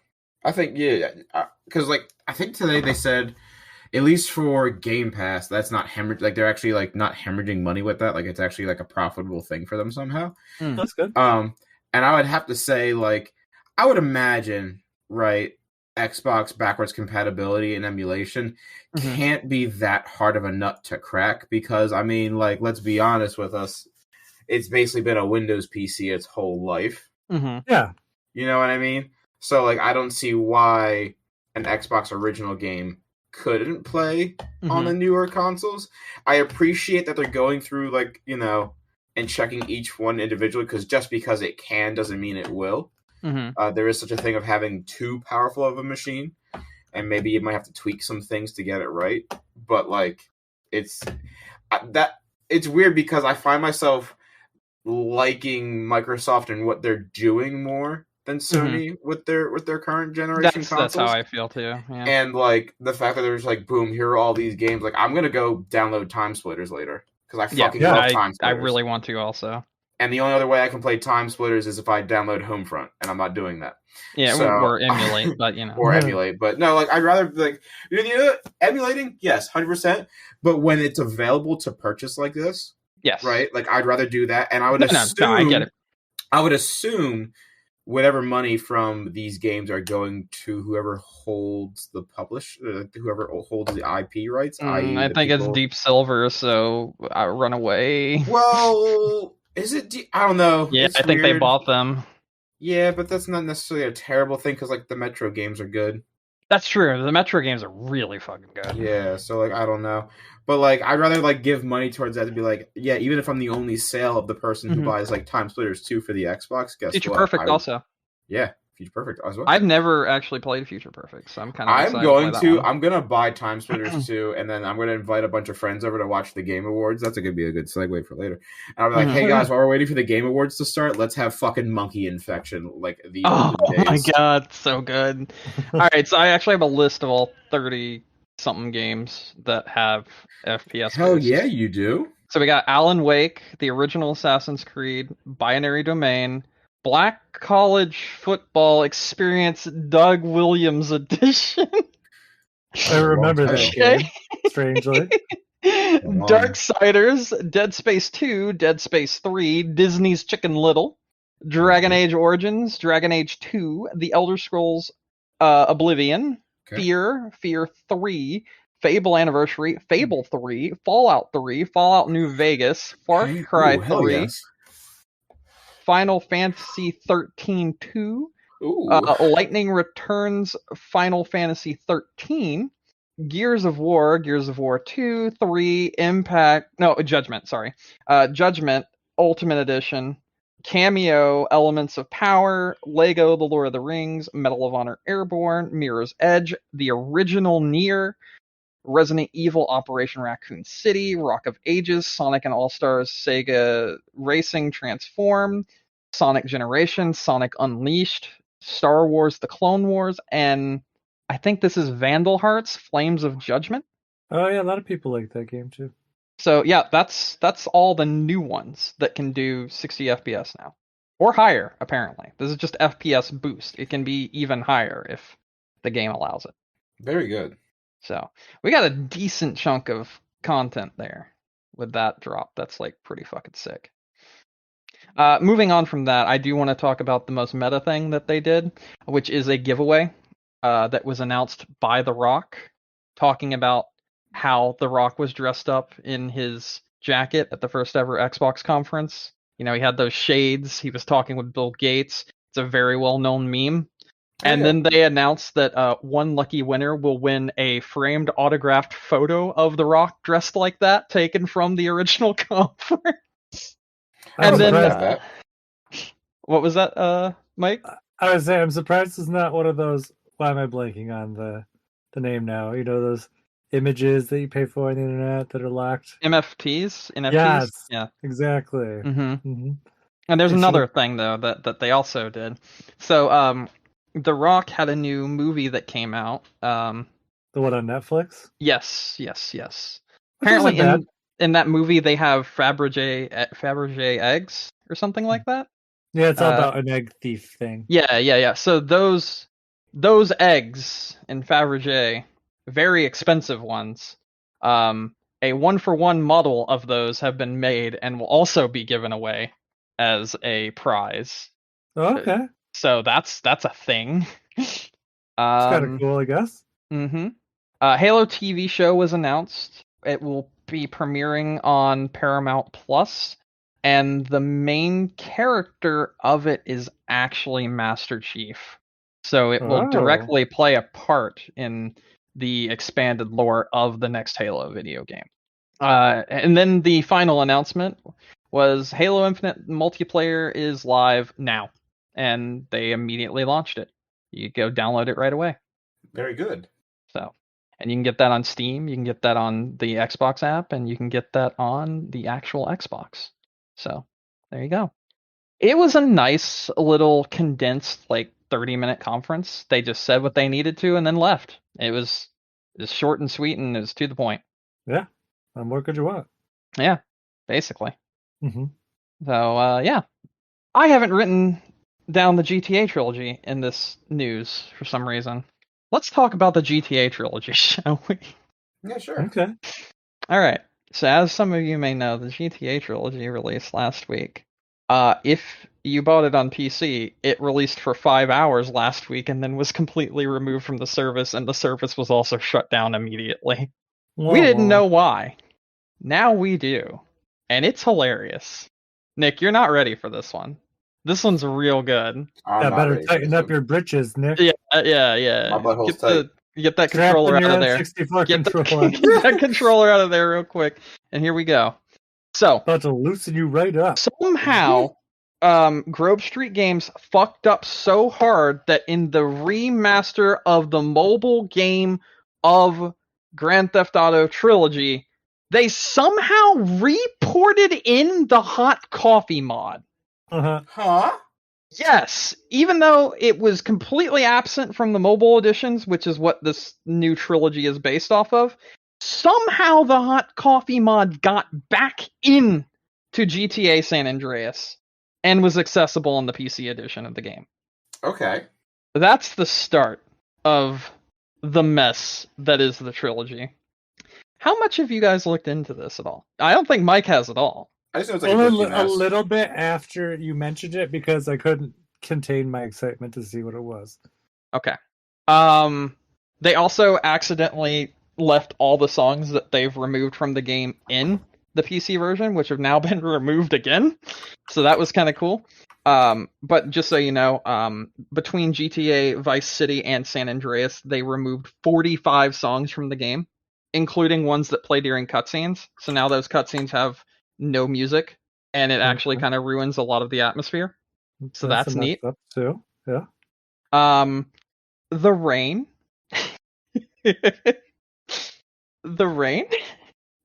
I think, because, I think today they said, at least for Game Pass, that's not they're actually not hemorrhaging money with that. It's actually a profitable thing for them somehow. That's good. And I would have to say I would imagine, right, Xbox backwards compatibility and emulation can't be that hard of a nut to crack because let's be honest with us, it's basically been a Windows PC its whole life. Yeah. You know what I mean? So I don't see why an Xbox original game couldn't play on the newer consoles. I appreciate that they're going through and checking each one individually because just because it can doesn't mean it will. There is such a thing of having too powerful of a machine, and maybe you might have to tweak some things to get it right. But it's weird because I find myself liking Microsoft and what they're doing more than Sony with their current generation consoles. That's how I feel too. Yeah. And the fact that there's boom, here are all these games. I'm gonna go download Time Splitters later because I fucking love Time I Splitters. really want to also. And the only other way I can play Time Splitters is if I download Homefront, and I'm not doing that. Yeah, so, or emulate, but or emulate. But no, like I'd rather like emulating, yes, 100%. But when it's available to purchase like this, yes, right? Like I'd rather do that, and I would assume. No, I get it. I would assume whatever money from these games are going to whoever holds the whoever holds the IP rights. I think it's Deep Silver, so run away. Well, is it? I don't know. Yeah, it's I think they bought them. Yeah, but that's not necessarily a terrible thing because like the Metro games are good. That's true. The Metro games are really fucking good. Yeah, so like I don't know, but like I'd rather like give money towards that to be like, yeah, even if I'm the only sale of the person who buys like Time Splitters 2 for the Xbox, guess Future what? Perfect also. Yeah, Future Perfect as well. I've never actually played Future Perfect, so I'm kind of I'm gonna buy Time Splitters 2, and then I'm gonna invite a bunch of friends over to watch the Game Awards. That's gonna be a good segue for later. And I'll be like, hey guys, while we're waiting for the Game Awards to start, let's have fucking Monkey Infection like the olden days. My god, so good. All right, so I actually have a list of all 30 something games that have FPS. Hell yeah, you do. So we got Alan Wake, the original Assassin's Creed, Binary Domain, Black College Football Experience Doug Williams Edition. I remember that game, strangely. Darksiders, Dead Space 2, Dead Space 3, Disney's Chicken Little, Dragon Age Origins, Dragon Age 2, The Elder Scrolls Oblivion, Fear 3, Fable Anniversary, Fable 3, Fallout 3, Fallout New Vegas, Far Cry 3, yes. Final Fantasy 13 2, Lightning Returns Final Fantasy 13, Gears of War 2, 3, Judgment, Judgment Ultimate Edition, Cameo, Elements of Power, Lego The Lord of the Rings, Medal of Honor Airborne, Mirror's Edge, the original Nier, Resident Evil Operation Raccoon City, Rock of Ages, Sonic and All-Stars Sega Racing Transform, Sonic Generation, Sonic Unleashed, Star Wars The Clone Wars, and I think this is Vandal Hearts Flames of Judgment. Oh yeah, a lot of people like that game too. So yeah, that's all the new ones that can do 60 FPS now. Or higher, apparently. This is just FPS boost. It can be even higher if the game allows it. Very good. So we got a decent chunk of content there with that drop. That's like pretty fucking sick. Moving on from that, I do want to talk about the most meta thing that they did, which is a giveaway that was announced by The Rock, talking about how The Rock was dressed up in his jacket at the first ever Xbox conference. You know, he had those shades. He was talking with Bill Gates. It's a very well-known meme. And then they announced that one lucky winner will win a framed autographed photo of The Rock dressed like that, taken from the original conference. And then, what was that, Mike? I was saying, I'm surprised it's not one of those. Why am I blanking on the name now? You know, those images that you pay for on the internet that are locked. NFTs. Yes, yeah, exactly. And there's another thing though that they also did. So, The Rock had a new movie that came out. The one on Netflix? Yes. Apparently, in that movie, they have Fabergé eggs or something like that. Yeah, it's all about an egg thief thing. Yeah. So those eggs in Fabergé, very expensive ones. A 1-for-1 model of those have been made and will also be given away as a prize. Oh, okay. So that's a thing. It's kind of cool, I guess. Halo TV show was announced. It will be premiering on Paramount Plus, and the main character of it is actually Master Chief. So it will directly play a part in the expanded lore of the next Halo video game. And then the final announcement was Halo Infinite multiplayer is live now. And they immediately launched it. You go download it right away. Very good. So, and you can get that on Steam, you can get that on the Xbox app, and you can get that on the actual Xbox. So, there you go. It was a nice little condensed, like 30-minute conference. They just said what they needed to and then left. It was short and sweet and it was to the point. Yeah. What could you want? Yeah. basically. Mm-hmm. So, yeah. I haven't written down the GTA trilogy in this news for some reason. Let's talk about the GTA trilogy, shall we? Yeah, sure. Okay. All right. So, as some of you may know, the GTA trilogy released last week. If you bought it on PC, it released for 5 hours last week and then was completely removed from the service, and the service was also shut down immediately. We didn't know why. Now we do. And it's hilarious. Nick, you're not ready for this one. This one's real good. I'm Yeah, not better ready for tighten this up one. your britches, Nick. Yeah. My butthole's tight. Get that Strap controller in your out of there. N64 Get controller. that controller out of there real quick. And here we go. So, About to loosen you right up. somehow, Grove Street Games fucked up so hard that in the remaster of the mobile game of Grand Theft Auto Trilogy, they somehow reported in the hot coffee mod. Uh-huh. Huh? Yes, even though it was completely absent from the mobile editions, which is what this new trilogy is based off of, somehow the hot coffee mod got back in to GTA San Andreas and was accessible in the PC edition of the game. Okay. That's the start of the mess that is the trilogy. How much have you guys looked into this at all? I don't think Mike has at all. I just know it's like Only a a little bit after you mentioned it because I couldn't contain my excitement to see what it was. Okay. They also accidentally left all the songs that they've removed from the game in the PC version, which have now been removed again. So that was kind of cool. But just so you know, between GTA Vice City and San Andreas, they removed 45 songs from the game, including ones that play during cutscenes. So now those cutscenes have no music, and it actually kind of ruins a lot of the atmosphere. So that's neat. Up too. Yeah. The Rain. The Rain?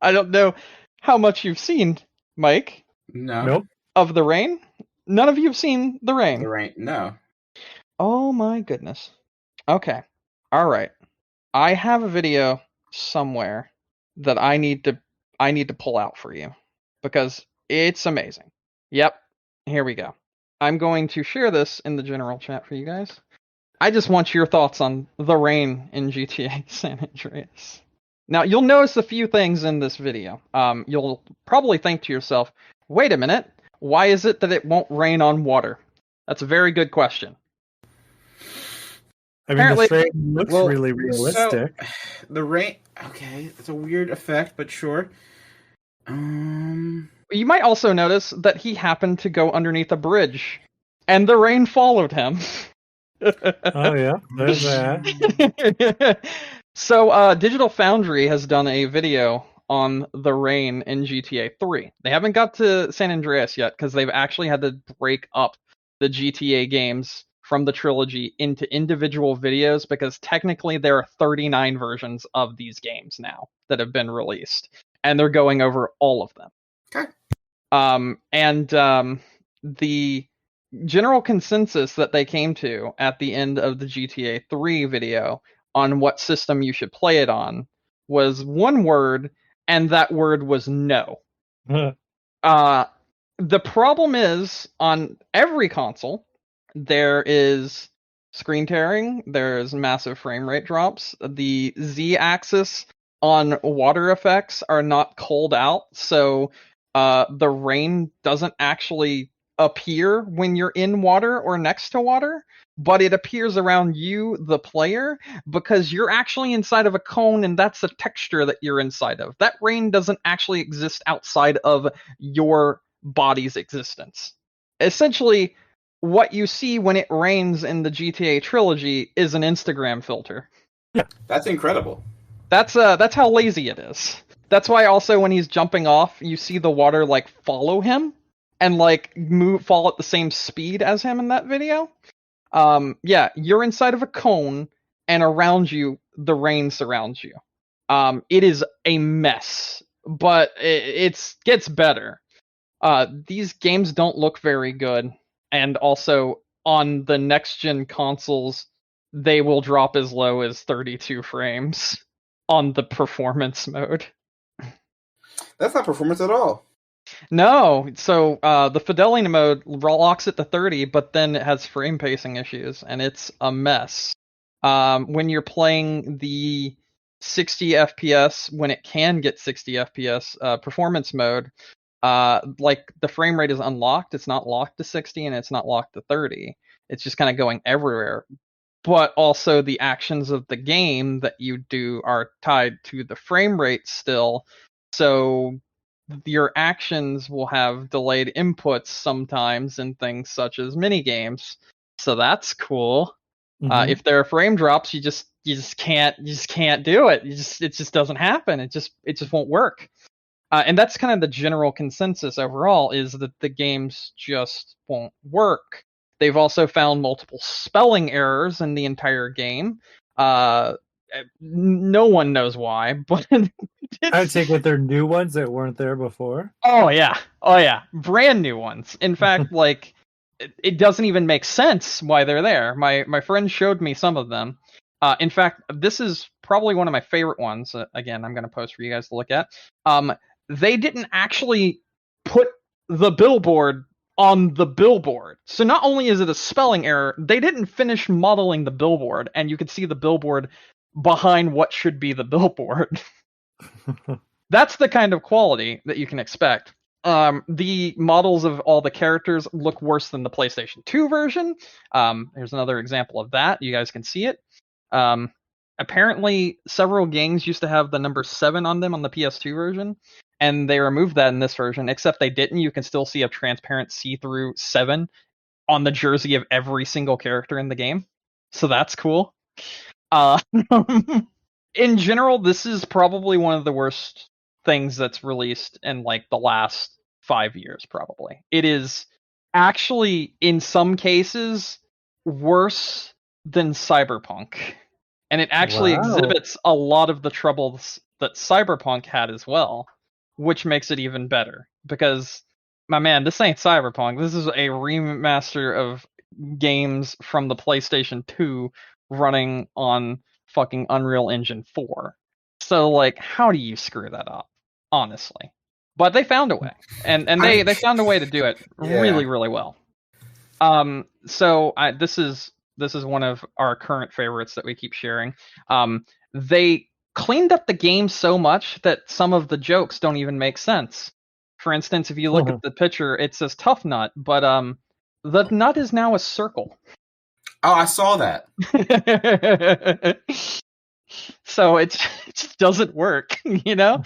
I don't know how much you've seen, Mike. No. Nope. Of The Rain? None of you have seen The Rain. The Rain. No. Oh my goodness. Okay. All right. I have a video somewhere that I need to pull out for you because it's amazing. Yep. Here we go. I'm going to share this in the general chat for you guys. I just want your thoughts on The Rain in GTA San Andreas. Now, you'll notice a few things in this video. You'll probably think to yourself, wait a minute, why is it that it won't rain on water? That's a very good question. I mean, the frame looks really realistic. So, the rain, okay, it's a weird effect, but sure. You might also notice that he happened to go underneath a bridge, and the rain followed him. Oh yeah, there's that. So, Digital Foundry has done a video on The Rain in GTA 3. They haven't got to San Andreas yet because they've actually had to break up the GTA games from the trilogy into individual videos because technically there are 39 versions of these games now that have been released, and they're going over all of them. Okay. The general consensus that they came to at the end of the GTA 3 video on what system you should play it on was one word, and that word was no. The problem is, on every console, there is screen tearing, there's massive frame rate drops, the Z-axis on water effects are not culled out, so the rain doesn't actually appear when you're in water or next to water, but it appears around you, the player, because you're actually inside of a cone, and that's the texture that you're inside of. That rain doesn't actually exist outside of your body's existence. Essentially, what you see when it rains in the GTA trilogy is an Instagram filter. That's incredible. That's how lazy it is. That's why also when he's jumping off, you see the water like follow him and like fall at the same speed as him in that video. Yeah, you're inside of a cone, and around you, the rain surrounds you. It is a mess, but it gets better. These games don't look very good, and also on the next-gen consoles, they will drop as low as 32 frames on the performance mode. That's not performance at all. No, so the fidelity mode locks it to 30, but then it has frame pacing issues, and it's a mess. When you're playing the 60 FPS, when it can get 60 FPS performance mode, like the frame rate is unlocked. It's not locked to 60, and it's not locked to 30. It's just kind of going everywhere. But also the actions of the game that you do are tied to the frame rate still. So your actions will have delayed inputs sometimes in things such as mini games. So that's cool. If there are frame drops, you just can't do it. It just doesn't happen. It just won't work. And that's kind of the general consensus overall, is that the games just won't work. They've also found multiple spelling errors in the entire game. No one knows why, but I would take it they're new ones that weren't there before. Oh yeah, brand new ones. In fact, like it doesn't even make sense why they're there. My friend showed me some of them. In fact, this is probably one of my favorite ones. Again, I'm going to post for you guys to look at. They didn't actually put the billboard on the billboard. So not only is it a spelling error, they didn't finish modeling the billboard, and you could see the billboard behind what should be the billboard. That's the kind of quality that you can expect. The models of all the characters look worse than the PlayStation 2 version. Here's another example of that. You guys can see it. Apparently, several games used to have the number 7 on them on the PS2 version, and they removed that in this version, except they didn't. You can still see a transparent see-through 7 on the jersey of every single character in the game. So that's cool. In general, this is probably one of the worst things that's released in like the last 5 years, probably. It is actually, in some cases, worse than Cyberpunk. And it actually exhibits a lot of the troubles that Cyberpunk had as well, which makes it even better. Because, my man, this ain't Cyberpunk. This is a remaster of games from the PlayStation 2 running on fucking Unreal Engine 4. So, like, how do you screw that up? Honestly. But they found a way. And they found a way to do it really, really well. So this is one of our current favorites that we keep sharing. They cleaned up the game so much that some of the jokes don't even make sense. For instance, if you look at the picture, it says tough nut, but the nut is now a circle. Oh, I saw that. So it just doesn't work, you know?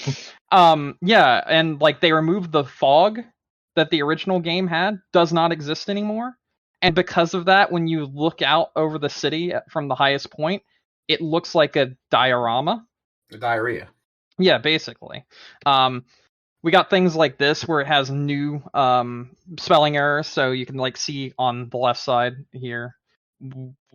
Yeah, and like they removed the fog that the original game had, does not exist anymore. And because of that, when you look out over the city from the highest point, it looks like a diorama. The diarrhea. Yeah, basically. We got things like this where it has new spelling errors, so you can like see on the left side here.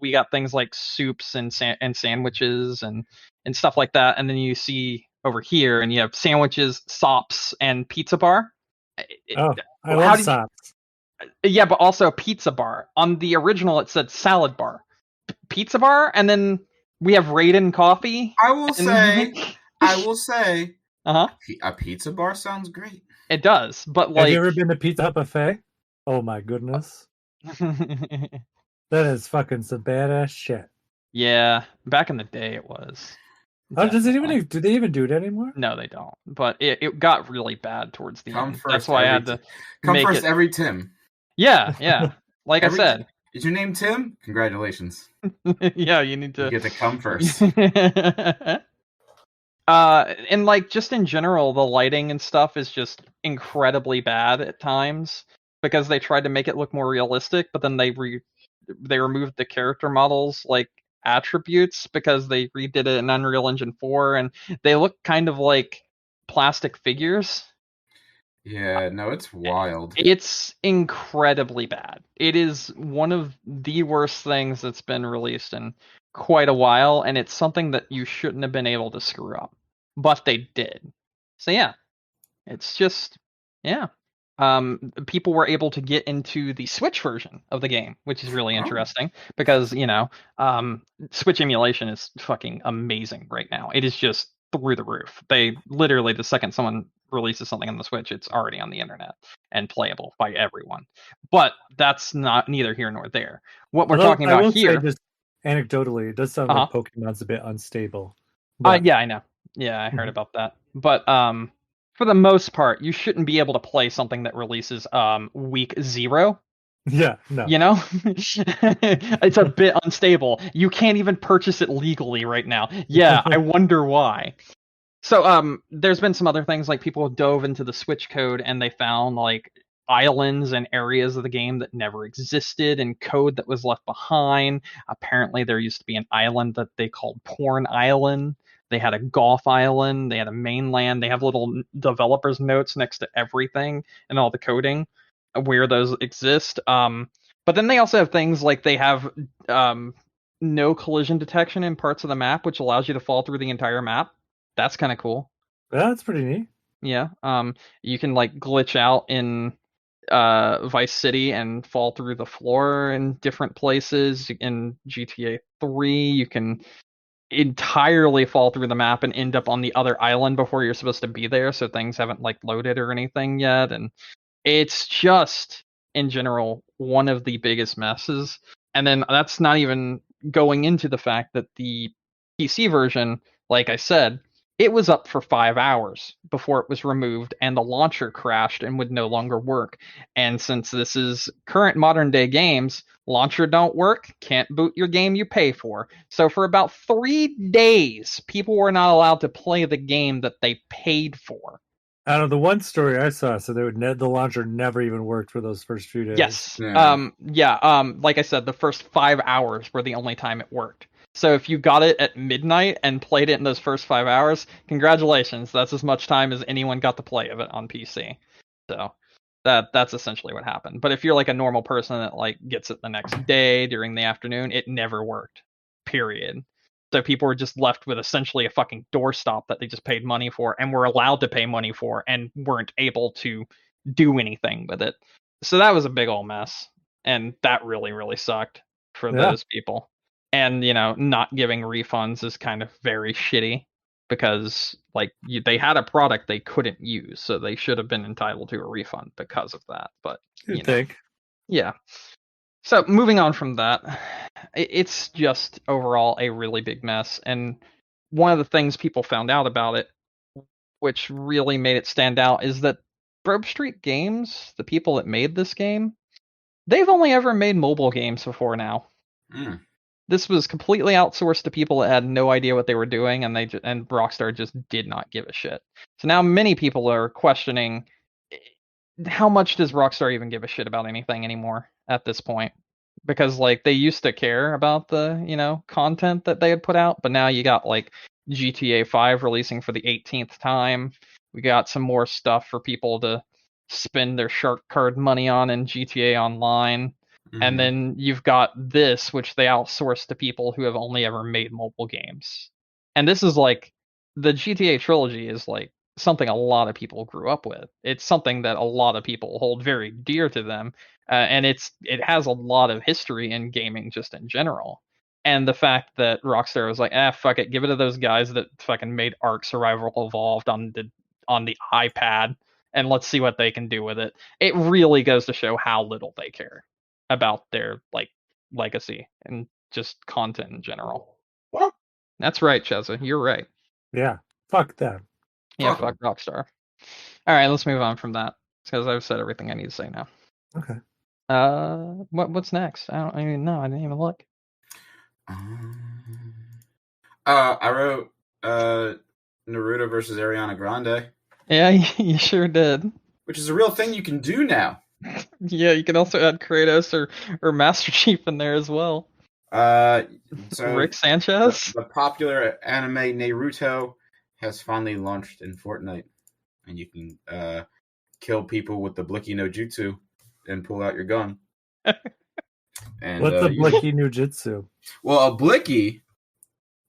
We got things like soups and sandwiches and stuff like that, and then you see over here, and you have sandwiches, sops, and pizza bar. I love sops. Yeah, but also pizza bar. On the original, it said salad bar, pizza bar, and then we have Raiden coffee. I will say, uh-huh. A pizza bar sounds great. It does, but like, have you ever been to Pizza Hut buffet? Oh my goodness, that is fucking some badass shit. Yeah, back in the day, it was. Oh, do they even do it anymore? No, they don't. But it got really bad towards the end. That's why I had to come first. Every Tim. Yeah. Like I said. Is your name Tim? Congratulations. Yeah, you need to. You get to come first. And like just in general, the lighting and stuff is just incredibly bad at times because they tried to make it look more realistic, but then they removed the character models like attributes because they redid it in Unreal Engine 4, and they look kind of like plastic figures. Yeah, no, it's wild. It's incredibly bad. It is one of the worst things that's been released in quite a while, and it's something that you shouldn't have been able to screw up. But they did. So yeah. It's just, yeah. People were able to get into the Switch version of the game, which is really interesting because, you know, Switch emulation is fucking amazing right now. It is just through the roof. They literally, the second someone releases something on the Switch, it's already on the internet and playable by everyone. But that's neither here nor there. What we're talking about here, just anecdotally, it does sound like Pokemon's a bit unstable. Yeah, I know. Yeah, I heard about that. But for the most part, you shouldn't be able to play something that releases week 0. Yeah, no. You know, it's a bit unstable. You can't even purchase it legally right now. Yeah, I wonder why. So there's been some other things, like people dove into the Switch code and they found like islands and areas of the game that never existed and code that was left behind. Apparently there used to be an island that they called Porn Island. They had a golf island, they had a mainland, they have little developers notes next to everything and all the coding where those exist. But then they also have things like they have no collision detection in parts of the map, which allows you to fall through the entire map. That's kind of cool. That's pretty neat. Yeah. You can like glitch out in Vice City and fall through the floor in different places. In GTA 3, you can entirely fall through the map and end up on the other island before you're supposed to be there, so things haven't like loaded or anything yet. And it's just in general one of the biggest messes. And then that's not even going into the fact that the PC version, like I said, it was up for 5 hours before it was removed, and the launcher crashed and would no longer work. And since this is current modern day games, launcher don't work, can't boot your game you pay for. So for about 3 days, people were not allowed to play the game that they paid for. Out of the one story I saw, so the launcher never even worked for those first few days. Yes. Yeah. Like I said, the first 5 hours were the only time it worked. So if you got it at midnight and played it in those first 5 hours, congratulations. That's as much time as anyone got to play of it on PC. So that's essentially what happened. But if you're like a normal person that like gets it the next day during the afternoon, it never worked. Period. So people were just left with essentially a fucking doorstop that they just paid money for and were allowed to pay money for and weren't able to do anything with it. So that was a big old mess. And that really, really sucked for those people. And, not giving refunds is kind of very shitty because, like, they had a product they couldn't use, so they should have been entitled to a refund because of that. But, think. Yeah. So, moving on from that, it's just overall a really big mess. And one of the things people found out about it, which really made it stand out, is that Grove Street Games, the people that made this game, they've only ever made mobile games before now. This was completely outsourced to people that had no idea what they were doing, and and Rockstar just did not give a shit. So now many people are questioning, how much does Rockstar even give a shit about anything anymore at this point? Because like they used to care about the content that they had put out, but now you got like GTA 5 releasing for the 18th time. We got some more stuff for people to spend their shark card money on in GTA Online. And then you've got this, which they outsource to people who have only ever made mobile games. And this is like, the GTA trilogy is like something a lot of people grew up with. It's something that a lot of people hold very dear to them. And it has a lot of history in gaming just in general. And the fact that Rockstar was like, fuck it, give it to those guys that fucking made Ark Survival Evolved on the iPad, and let's see what they can do with it. It really goes to show how little they care about their like legacy and just content in general. That's right, Cheza. You're right. Yeah. Fuck them. Yeah, fuck Rockstar. All right, let's move on from that because I've said everything I need to say now. Okay. What's next? I don't even know. I didn't even look. I wrote Naruto versus Ariana Grande. Yeah, you sure did. Which is a real thing you can do now. Yeah, you can also add Kratos or Master Chief in there as well. So Rick Sanchez? The popular anime Naruto has finally launched in Fortnite. And you can kill people with the Blicky no Jutsu and pull out your gun. And, what's a Blicky no Jutsu? Well, a Blicky...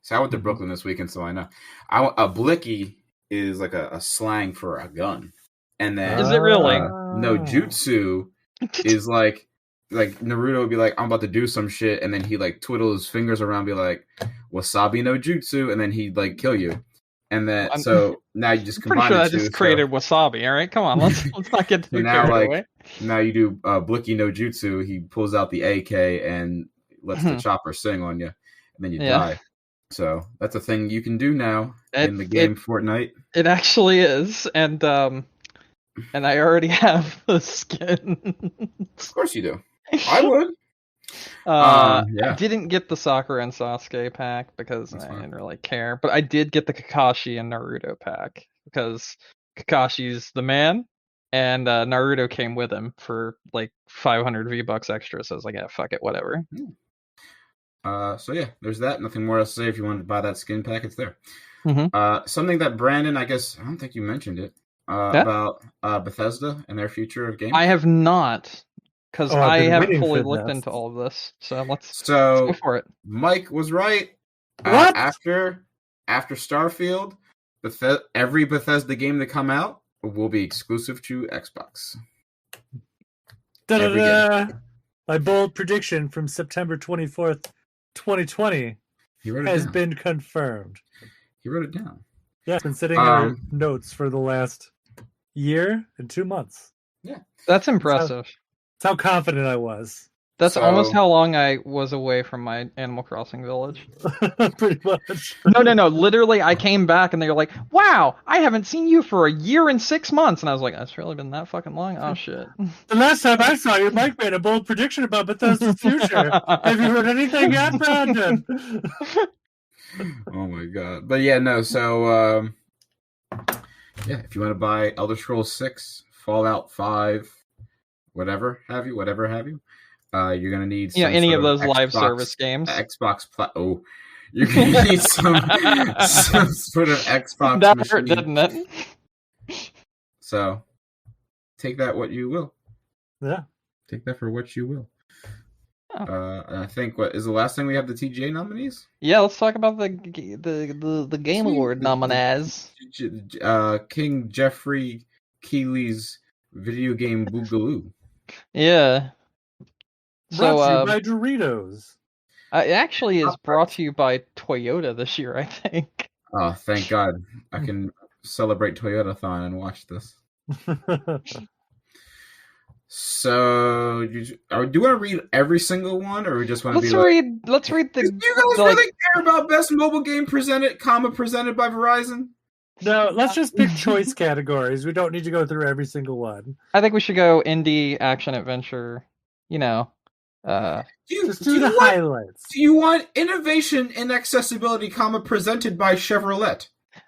So I went to Brooklyn this weekend, so I know. A Blicky is like a slang for a gun. And then is it really? No Jutsu is like Naruto would be like, I'm about to do some shit, and then he like twiddle his fingers around, be like, Wasabi no Jutsu, and then he'd like kill you. And then I'm- so now you just I'm pretty combine sure the I two. just created wasabi. All right, come on, let's not get So too now, carried away. now you do Blicky no Jutsu. He pulls out the AK and lets the chopper sing on you, and then you die. So that's a thing you can do now in the game Fortnite. It actually is, and I already have the skin. Of course you do. I would. I Yeah. didn't get the Sakura and Sasuke pack because I didn't really care, but I did get the Kakashi and Naruto pack because Kakashi's the man, and Naruto came with him for like 500 V-Bucks extra. So I was like, yeah, fuck it, whatever. So yeah, there's that. Nothing more else to say. If you wanted to buy that skin pack, it's there. Mm-hmm. Something that Brandon, I guess, I don't think you mentioned it about Bethesda and their future of games. I have not. Because I haven't fully for looked this. into all of this, so let's So go for it. Mike was right. What? After Starfield, every Bethesda game to come out will be exclusive to Xbox. Da-da-da. My bold prediction from September 24th, 2020 has been confirmed. He wrote it down. Yeah, it's been sitting in our notes for the last year and 2 months. Yeah. That's impressive. That's how confident I was. That's almost how long I was away from my Animal Crossing village. Pretty much. No. Literally, I came back and they were like, wow, I haven't seen you for a year and 6 months. And I was like, it's really been that fucking long? Oh, shit. The last time I saw you, Mike made a bold prediction about Bethesda's future. Have you heard anything yet, Brandon? Oh my god. But yeah, no, so yeah, if you want to buy Elder Scrolls 6, Fallout 5, whatever have you, you're gonna need some any of those Xbox, live service games. You're gonna need some sort of Xbox that machine. hurt, didn't it? So take that what you will. Yeah. Take that for what you will. I think what is the last thing we have the TGA nominees? Yeah, let's talk about the Game Award nominees. King Jeffrey Keighley's Video Game Boogaloo. Yeah. Brought to you by Doritos. It actually is brought to you by Toyota this year, I think. Oh, thank God. I can celebrate Toyotathon and watch this. So, do you want to read every single one, or we just want to Let's read the... Do you guys really care about best mobile game presented by Verizon? No, let's just pick choice categories. We don't need to go through every single one. I think we should go indie, action, adventure, do the highlights. Do you want innovation in accessibility, presented by Chevrolet?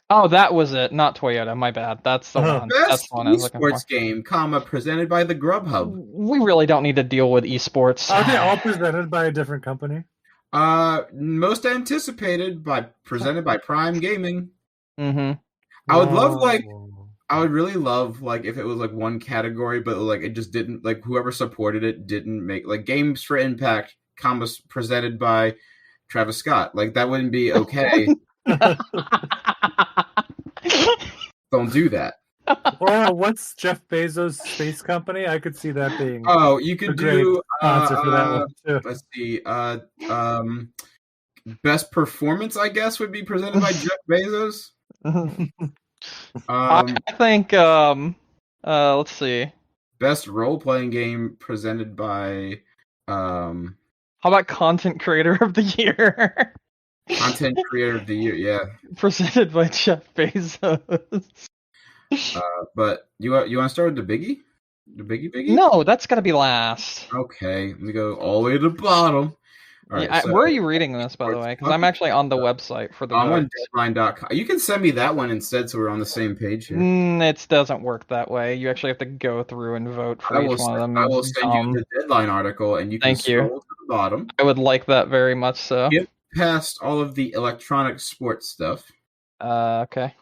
Oh, that was it, not Toyota. My bad. That's the one. Best That's the one I was looking for. esports game, presented by the Grubhub. We really don't need to deal with esports. Are they all presented by a different company? Most anticipated presented by Prime Gaming. Mm-hmm. I would really love if it was one category, but it just didn't, whoever supported it didn't make games for impact, presented by Travis Scott. That wouldn't be okay. Don't do that. Or what's Jeff Bezos' space company? I could see that being. Oh, you could do sponsor for that one too. Let's see. Best performance, I guess, would be presented by Jeff Bezos. I think. Let's see. Best role-playing game presented by. How about content creator of the year? Content creator of the year, yeah. Presented by Jeff Bezos. But you want to start with the biggie? The biggie? No, that's got to be last. Okay, let me go all the way to the bottom. All right, where are you reading this, by the way? Because I'm actually on the website for the. I'm on deadline.com. You can send me that one instead, so we're on the same page here. It doesn't work that way. You actually have to go through and vote for each one of them. I will send you the deadline article, and you can scroll to the bottom. I would like that very much. So get past all of the electronic sports stuff. Okay.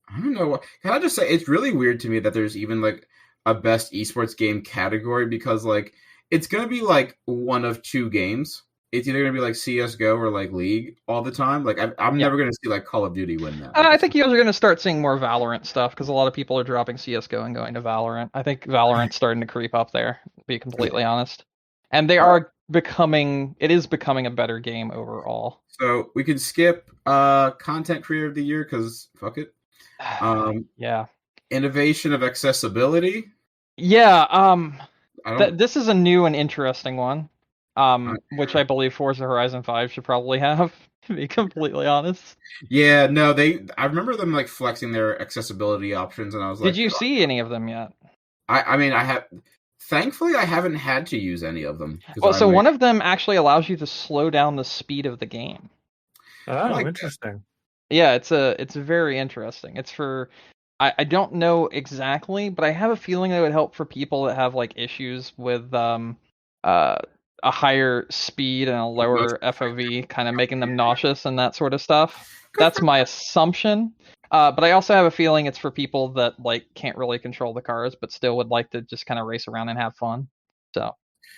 I don't know what. Can I just say it's really weird to me that there's even a best esports game category, because it's gonna be one of two games. It's either going to be CSGO or League all the time. I'm never going to see Call of Duty win that. I think you guys are going to start seeing more Valorant stuff, because a lot of people are dropping CSGO and going to Valorant. I think Valorant's starting to creep up there, to be completely honest. And they are becoming a better game overall. So we could skip content creator of the year because fuck it. Yeah. Innovation of accessibility. Yeah. I don't. This is a new and interesting one. Which I believe Forza Horizon 5 should probably have, to be completely honest. Yeah, no, I remember them like flexing their accessibility options, and I was like, did you see any of them yet? I mean, I have. Thankfully, I haven't had to use any of them. Well, so one of them actually allows you to slow down the speed of the game. Oh, like interesting. That. Yeah, it's very interesting. It's for I don't know exactly, but I have a feeling that it would help for people that have like issues with a higher speed and a lower FOV, kind of making them nauseous and that sort of stuff. That's my assumption. But I also have a feeling it's for people that like can't really control the cars, but still would like to just kind of race around and have fun. So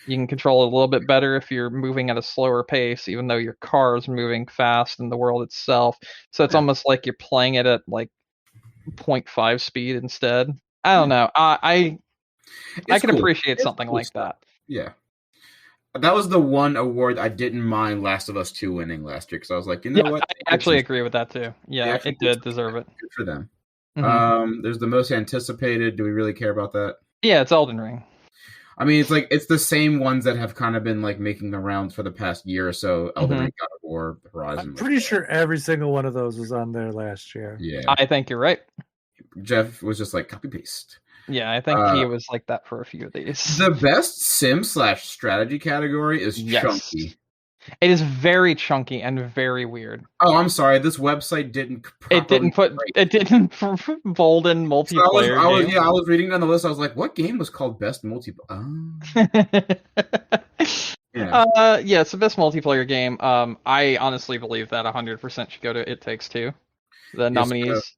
you can control it a little bit better if you're moving at a slower pace, even though your car is moving fast in the world itself. So it's almost like you're playing it at like 0.5 speed instead. I don't know. I can appreciate something like that. Yeah. That was the one award I didn't mind Last of Us 2 winning last year because I was like, you know what? I actually agree with that too. Yeah, it did deserve it. Good for them. Mm-hmm. There's the most anticipated. Do we really care about that? Yeah, it's Eldin Ring. I mean, it's the same ones that have kind of been like making the rounds for the past year or so. Eldin Ring, God of War, Horizon. I'm pretty sure every single one of those was on there last year. Yeah, I think you're right. Jeff was just like copy paste. Yeah, I think he was like that for a few of these. The best sim/strategy category is chunky. It is very chunky and very weird. Oh, I'm sorry. This website didn't. It didn't bold in multiplayer. So I was reading down the list. I was like, what game was called best multiplayer? Yeah, it's the best multiplayer game. I honestly believe that 100% should go to It Takes Two. The nominees.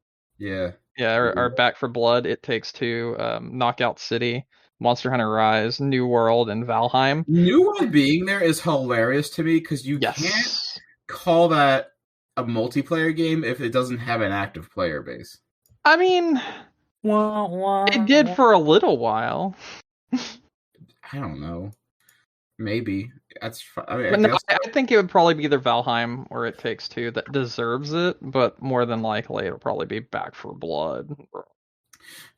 Are Back for Blood, It Takes Two, Knockout City, Monster Hunter Rise, New World, and Valheim. New World being there is hilarious to me because you can't call that a multiplayer game if it doesn't have an active player base. I mean, it did for a little while. I don't know. Maybe. That's. I think it would probably be either Valheim or It Takes Two that deserves it, but more than likely it'll probably be Back for Blood.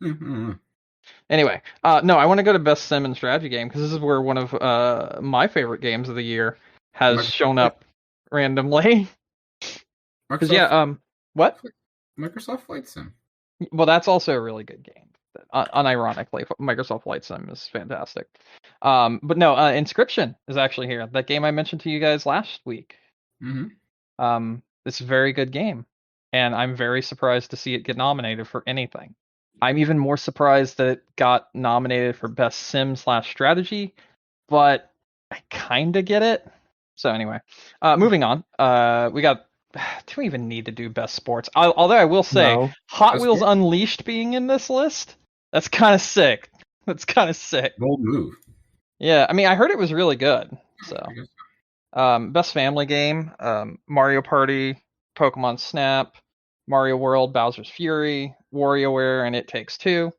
Mm-hmm. Anyway, no, I want to go to Best Sim and Strategy Game because this is where one of my favorite games of the year has shown up randomly. What? Microsoft Flight Sim. Well, that's also a really good game. Unironically, Microsoft Flight Sim is fantastic. But no, Inscription is actually here. That game I mentioned to you guys last week. Mm-hmm. It's a very good game, and I'm very surprised to see it get nominated for anything. I'm even more surprised that it got nominated for Best Sim/Strategy, but I kind of get it. So anyway, moving on. We got. Do we even need to do Best Sports? Although I will say, Hot Wheels Unleashed being in this list, that's kind of sick. Bold move. Yeah, I mean, I heard it was really good. So, Best Family Game, Mario Party, Pokemon Snap, Mario World, Bowser's Fury, WarioWare, and It Takes Two.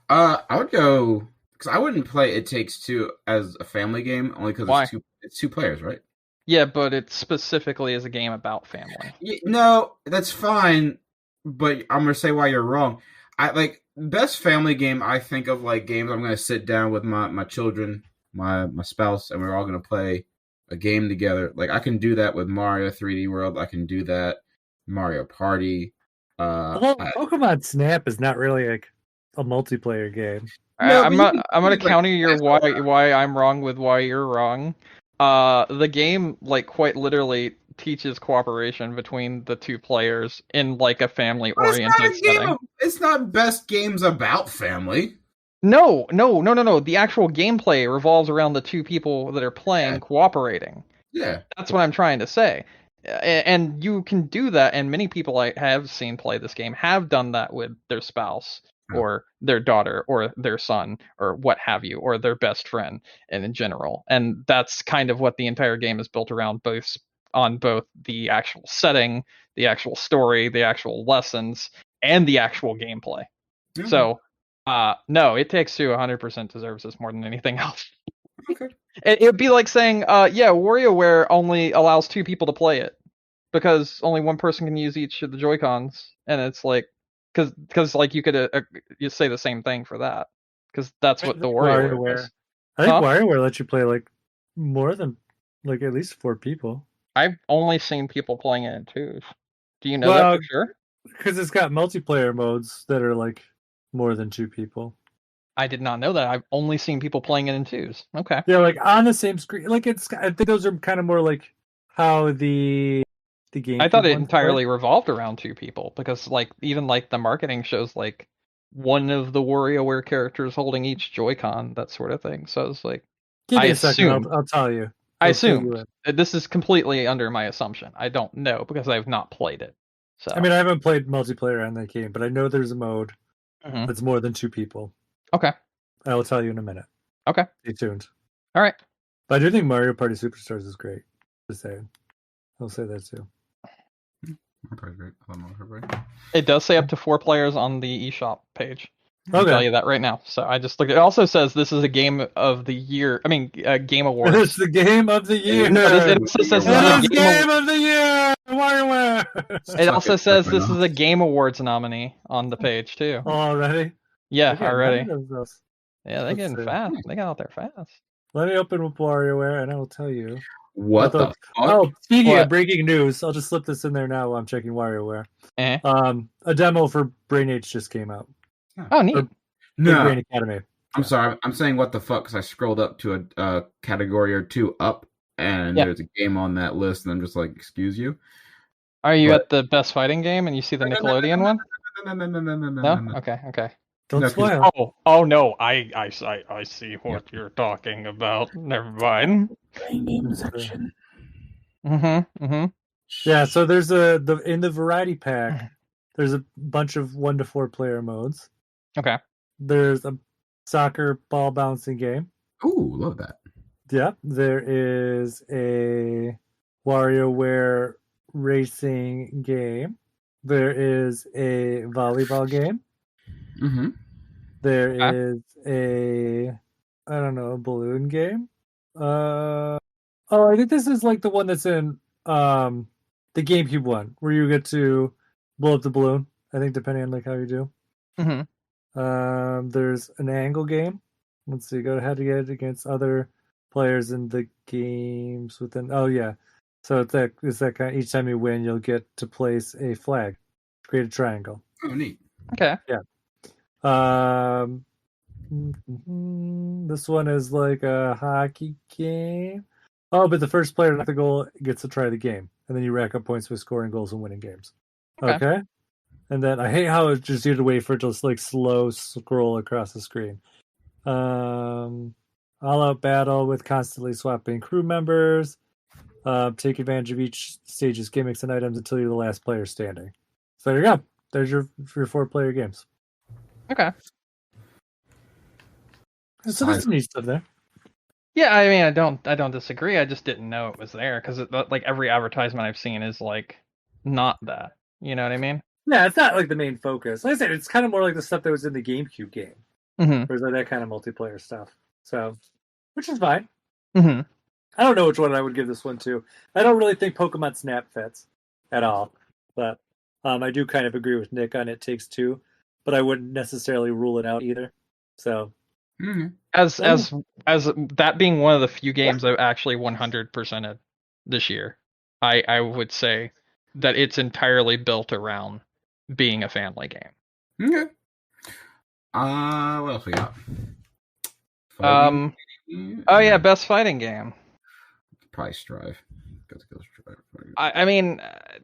I would go because I wouldn't play It Takes Two as a family game only because it's two players, right? Yeah, but it specifically is a game about family. No, that's fine, but I'm gonna say why you're wrong. I like best family game. I think of like games I'm gonna sit down with my children, my spouse, and we're all gonna play a game together. Like I can do that with Mario 3D World. I can do that Mario Party. Pokemon Snap is not really like a multiplayer game. I'm gonna counter your why I'm wrong with why you're wrong. The game like quite literally teaches cooperation between the two players in like a family-oriented setting. It's not best games about family. No. The actual gameplay revolves around the two people that are playing cooperating. Yeah. That's what I'm trying to say. And you can do that, and many people I have seen play this game have done that with their spouse or their daughter or their son or what have you, or their best friend and in general. And that's kind of what the entire game is built around, both the actual setting, the actual story, the actual lessons, and the actual gameplay. Mm-hmm. So, no, It Takes Two 100% deserves this more than anything else. Okay. It would be like saying, yeah, WarioWare only allows 2 people to play it because only one person can use each of the Joy-Cons, and it's like, because like you could you say the same thing for that, because that's what the WarioWare does. I think WarioWare lets you play like more than like at least 4 people. I've only seen people playing it in 2s. Do you know that for sure? Because it's got multiplayer modes that are like more than 2 people. I did not know that. I've only seen people playing it in 2s. Okay. Yeah, like on the same screen. Like I think those are kind of more like how the game. I thought it entirely revolved around 2 people because like even like the marketing shows like one of the WarioWare characters holding each Joy-Con, that sort of thing. So I was like, give me a second. I'll tell you. I assume this is completely under my assumption. I don't know because I've not played it. So I mean, I haven't played multiplayer on that game, but I know there's a mode that's more than 2 people. Okay. I will tell you in a minute. Okay. Stay tuned. All right. But I do think Mario Party Superstars is great. Just saying. I'll say that too. It does say up to 4 players on the eShop page. Okay. I'll tell you that right now. So I just looked. It also says this is a game of the year. I mean, Game Awards. It's the game of the year. No, it also says this is a game of the year. WarioWare. It also says this is a Game Awards nominee on the page too. Already? Yeah, already. Yeah, they're getting fast. They got out there fast. Let me open with WarioWare, and I will tell you. What the fuck? Oh, speaking of breaking news, I'll just slip this in there now while I'm checking WarioWare. A demo for Brain H just came out. Oh, neat. No, Brain Academy. I'm sorry. I'm saying what the fuck because I scrolled up to a category or 2 up, and there's a game on that list, and I'm just like, excuse you? Are you at the best fighting game, and you see the Nickelodeon one? No. Okay. Don't spoil. Oh no! I see what you're talking about. Never mind. Game section. Yeah. So there's in the variety pack. There's a bunch of 1 to 4 player modes. Okay. There's a soccer ball bouncing game. Ooh, love that. Yeah. There is a WarioWare racing game. There is a volleyball game. Mm-hmm. There is a balloon game. I think this is like the one that's in the GameCube one, where you get to blow up the balloon. I think depending on like how you do. Mm-hmm. There's an angle game. Let's see, go ahead to get it against other players in the games within. Oh yeah, so it's that kind. Each time you win, you'll get to place a flag, create a triangle. Oh, neat. Okay. Yeah. This one is like a hockey game. Oh, but the first player at the goal gets to try the game, and then you rack up points by scoring goals and winning games. Okay. And then I hate how it's just you have to wait for it to like slow scroll across the screen. All out battle with constantly swapping crew members. Take advantage of each stage's gimmicks and items until you're the last player standing. So there you go. There's your 4 player games. Okay. So there's neat stuff there. Yeah, I mean, I don't disagree. I just didn't know it was there because like every advertisement I've seen is like not that. You know what I mean? Yeah, it's not like the main focus. Like I said, it's kind of more like the stuff that was in the GameCube game. Mm-hmm. Or like that kind of multiplayer stuff. So, which is fine. Mm-hmm. I don't know which one I would give this one to. I don't really think Pokemon Snap fits at all, but I do kind of agree with Nick on It Takes Two, but I wouldn't necessarily rule it out either. So, as that being one of the few games I've actually 100%ed this year, I would say that it's entirely built around being a family game. Okay. What else we got? Oh yeah, best fighting game. Probably Strive. I mean,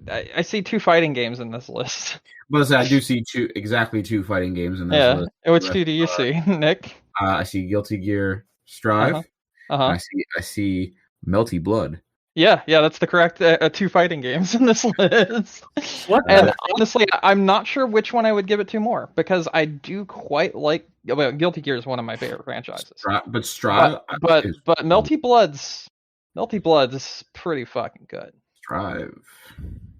I see 2 fighting games in this list. But I do see 2 fighting games in this list. Which 2 do you see, Nick? I see Guilty Gear Strive. I see Melty Blood. Yeah, that's the correct 2 fighting games in this list. What? And honestly, I'm not sure which one I would give it to more because I do quite like. Well, Guilty Gear is one of my favorite franchises. But Strive, but Melty Blood's is pretty fucking good. Strive.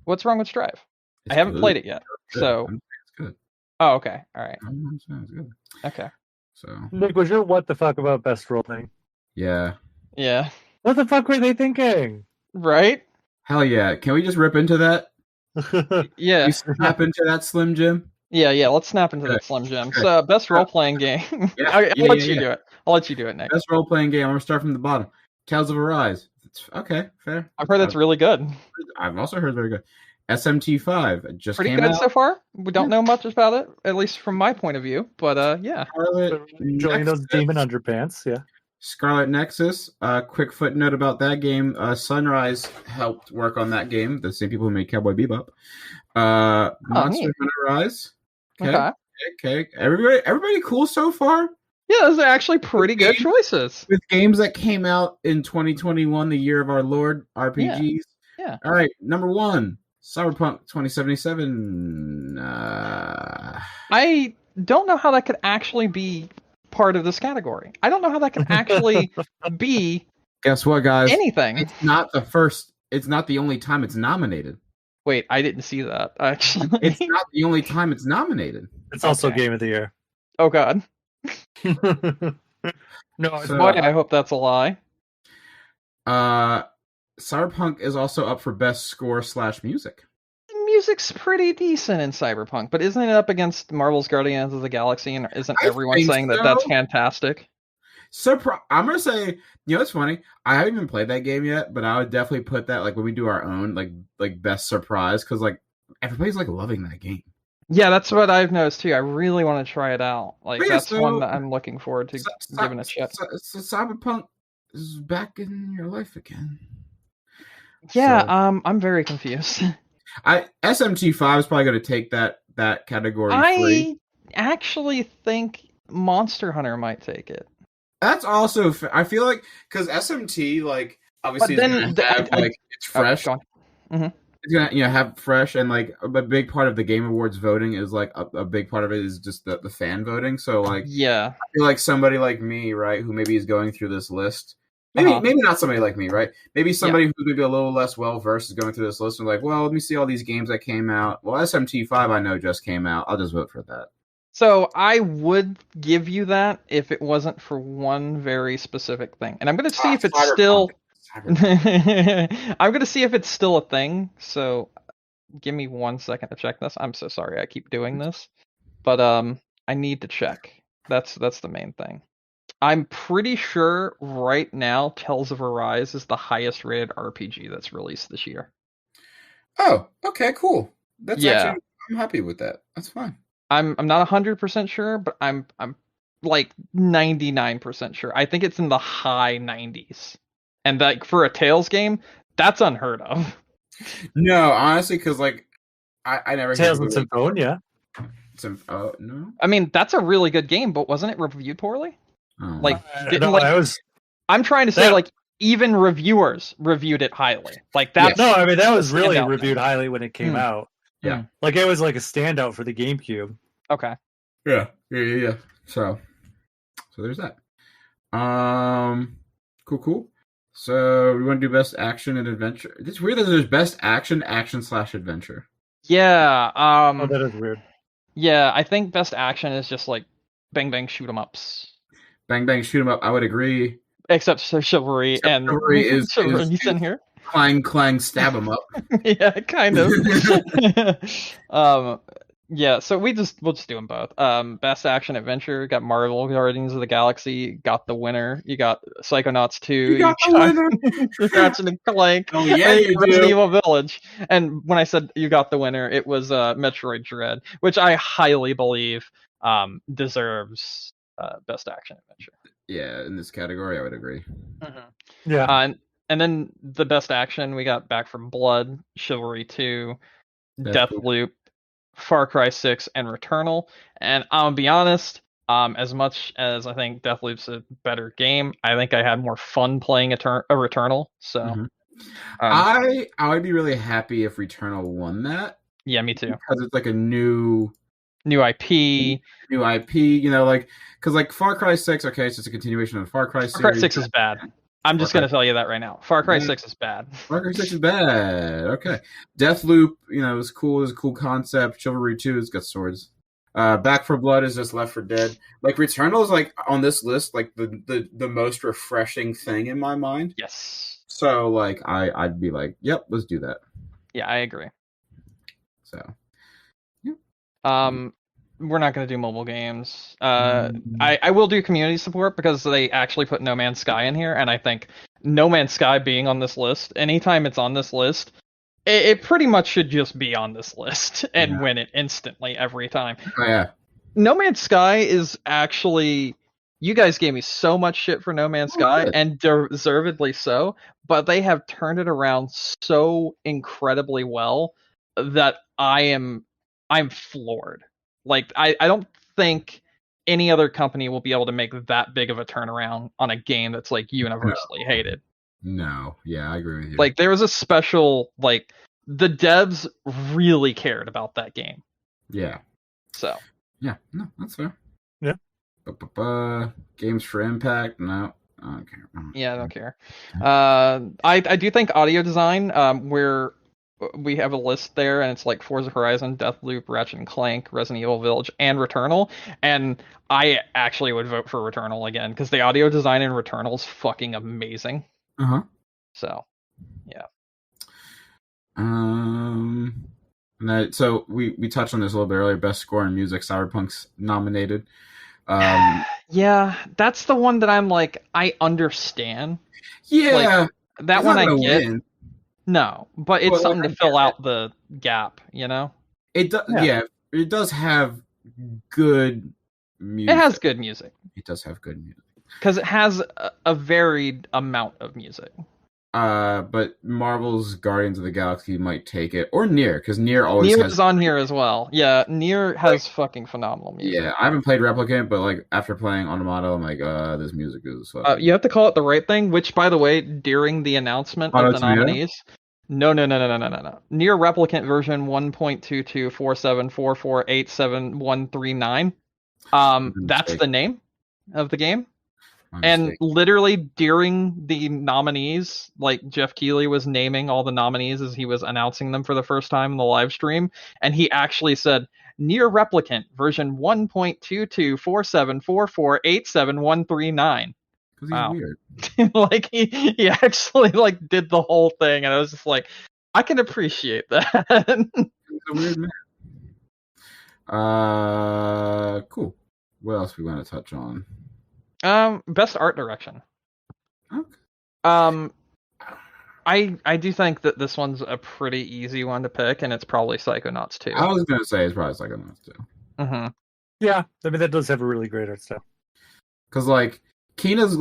What's wrong with Strive? I haven't played it yet, so it's good. Oh, okay, all right. It's good. Okay. So Nick, was your what the fuck about best role thing? Yeah. Yeah. What the fuck were they thinking? Right? Hell yeah. Can we just rip into that? Yeah. We snap into that, Slim Jim? Yeah. Let's snap into Good. that Slim Jim. Good. So, best role playing game. Yeah, I'll yeah, let yeah, you yeah. do it. I'll let you do it, Nick. Best role playing game. I'm gonna start from the bottom. Tales of Arise. Okay, fair. I've heard that's really good. I've also heard very good. SMT5 it just Pretty came good out. so far. We don't know much about it, at least from my point of view. But yeah. Enjoying those demon underpants, yeah. Scarlet Nexus. Quick footnote about that game. Sunrise helped work on that game. The same people who made Cowboy Bebop. Monster neat. Hunter Rise. Okay. Okay. Everybody cool so far? Yeah, those are actually pretty good choices. With games that came out in 2021, the year of our Lord, RPGs. Yeah. All right, number 1, Cyberpunk 2077. I don't know how that could actually be part of this category. I don't know how that can actually be. Guess what, guys? Anything. It's not the first. It's not the only time it's nominated. Wait, I didn't see that. Actually, it's not the only time it's nominated. It's also Game of the Year. Oh God. No, So, boy, I hope that's a lie. Cyberpunk is also up for best score / music. Music's pretty decent in Cyberpunk, but isn't it up against Marvel's Guardians of the Galaxy? And isn't everyone saying that that's fantastic? I'm gonna say, it's funny. I haven't even played that game yet, but I would definitely put that like when we do our own like best surprise because like everybody's like loving that game. Yeah, that's what I've noticed too. I really want to try it out. Like that's one that I'm looking forward to giving a check. So Cyberpunk is back in your life again. Yeah, I'm very confused. SMT5 is probably going to take that category. I actually think Monster Hunter might take it. That's also I feel like because SMT like obviously it's fresh. Mm-hmm. It's gonna have fresh and like a big part of the Game Awards voting is like a big part of it is just the fan voting. So like yeah, I feel like somebody like me, right, who maybe is going through this list. Maybe not somebody like me, right? Maybe somebody who's maybe a little less well versed is going through this list and like, well, let me see all these games that came out. Well, SMT5 I know just came out. I'll just vote for that. So I would give you that if it wasn't for one very specific thing, and I'm going to see if it's still. I'm going to see if it's still a thing. So give me 1 second to check this. I'm so sorry I keep doing this, but I need to check. That's the main thing. I'm pretty sure right now Tales of Arise is the highest rated RPG that's released this year. Oh, okay, cool. Actually, I'm happy with that. That's fine. I'm not 100% sure, but I'm like 99% sure. I think it's in the high 90s. And like for a Tales game, that's unheard of. No, honestly, because like I never Tales and Symphonia. No. I mean, that's a really good game, but wasn't it reviewed poorly? Oh. Like, I'm trying to say like even reviewers reviewed it highly. Like that's no, I mean that was really reviewed highly when it came out. Yeah, like it was like a standout for the GameCube. Okay. Yeah. So there's that. Cool. So we want to do best action and adventure. It's weird that there's best action/adventure. Yeah. Oh, that is weird. Yeah, I think best action is just like bang bang shoot 'em ups. Bang bang shoot 'em up. I would agree. Except for chivalry and chivalry is in here. Clang stab 'em up. Yeah, kind of. Yeah, so we'll just do them both. Best action adventure, got Marvel Guardians of the Galaxy, got the winner. You got Psychonauts 2. You got the winner. Ratchet and Clank. Oh yeah, you Resident do. Evil Village. And when I said you got the winner, it was Metroid Dread, which I highly believe deserves best action adventure. Yeah, in this category, I would agree. Mm-hmm. Yeah. And then the best action, we got Back from Blood, Chivalry 2, Deathloop, Far Cry 6, and Returnal. And I'll be honest, as much as I think Deathloop's a better game, I think I had more fun playing Returnal. So I would be really happy if Returnal won that. Yeah, me too. Because it's like a new IP. Like because like Far Cry 6, okay, it's just a continuation of the Far Cry series. Far Cry 6 is bad. I'm just going to tell you that right now. Far Cry 6 is bad. Far Cry 6 is bad. Okay. Deathloop, is cool. It's a cool concept. Chivalry 2 has got swords. Back for Blood is just Left for Dead. Like Returnal is like on this list, like the most refreshing thing in my mind. Yes. So like I'd be like, yep, let's do that. Yeah, I agree. So we're not going to do mobile games. I will do community support because they actually put No Man's Sky in here, and I think No Man's Sky being on this list, anytime it's on this list, it pretty much should just be on this list and win it instantly every time. Oh, yeah. No Man's Sky is actually... You guys gave me so much shit for No Man's Sky, and deservedly so, but they have turned it around so incredibly well that I'm floored. Like, I don't think any other company will be able to make that big of a turnaround on a game that's like universally hated. No, yeah, I agree with you. Like, there was a special, like, the devs really cared about that game. Yeah. So. Yeah, no, that's fair. Yeah. Games for Impact? No, I don't care. Yeah, I don't care. I do think audio design, where we have a list there, and it's like Forza Horizon, Deathloop, Ratchet and Clank, Resident Evil Village, and Returnal. And I actually would vote for Returnal again because the audio design in Returnal is fucking amazing. So, yeah. So we touched on this a little bit earlier. Best score in music, Cyberpunk's nominated. Yeah, that's the one that I'm like, I understand. Yeah, like, that one I get. Win. No, but it's something to fill out the gap, you know? It does. Yeah, it does have good music. It has good music. It does have good music because it has a varied amount of music. But Marvel's Guardians of the Galaxy might take it, or Nier, because Nier is on here as well. Yeah, Nier has fucking phenomenal music. Yeah, I haven't played Replicant, but like after playing Automata, I'm like, this music is fucking... You have to call it the right thing, which, by the way, during the announcement of the nominees... No. Nier Replicant version 1.224744871139. That's the name of the game. And literally during the nominees, like Jeff Keighley was naming all the nominees as he was announcing them for the first time in the live stream, and he actually said Nier Replicant version 1.224744871139. Wow. Weird. Like he actually like did the whole thing, and I was just like, I can appreciate that. He's a weird man. Cool. What else we want to touch on? Best art direction. Okay. I do think that this one's a pretty easy one to pick, and it's probably Psychonauts 2. I was gonna say it's probably Psychonauts 2. Mm-hmm. Yeah, I mean that does have a really great art style. Because like Kina's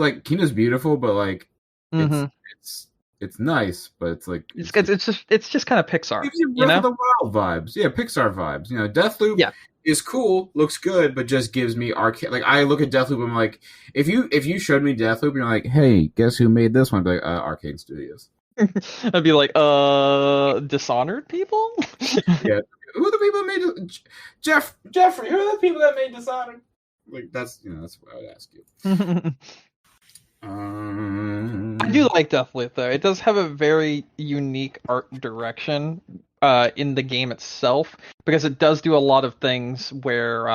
beautiful, but like it's nice, but it's like it's just kind of Pixar. You know, the Wild vibes. Yeah, Pixar vibes. You know, Deathloop is cool, looks good, but just gives me arcade. Like I look at Deathloop, I'm like, if you showed me Deathloop, and you're like, hey, guess who made this one? I'd be like, Arcade Studios. I'd be like, Dishonored people. Yeah, who are the people that made Jeffrey? Who are the people that made Dishonored? Like that's what I would ask you. I do like Deathloop though. It does have a very unique art direction in the game itself, because it does do a lot of things where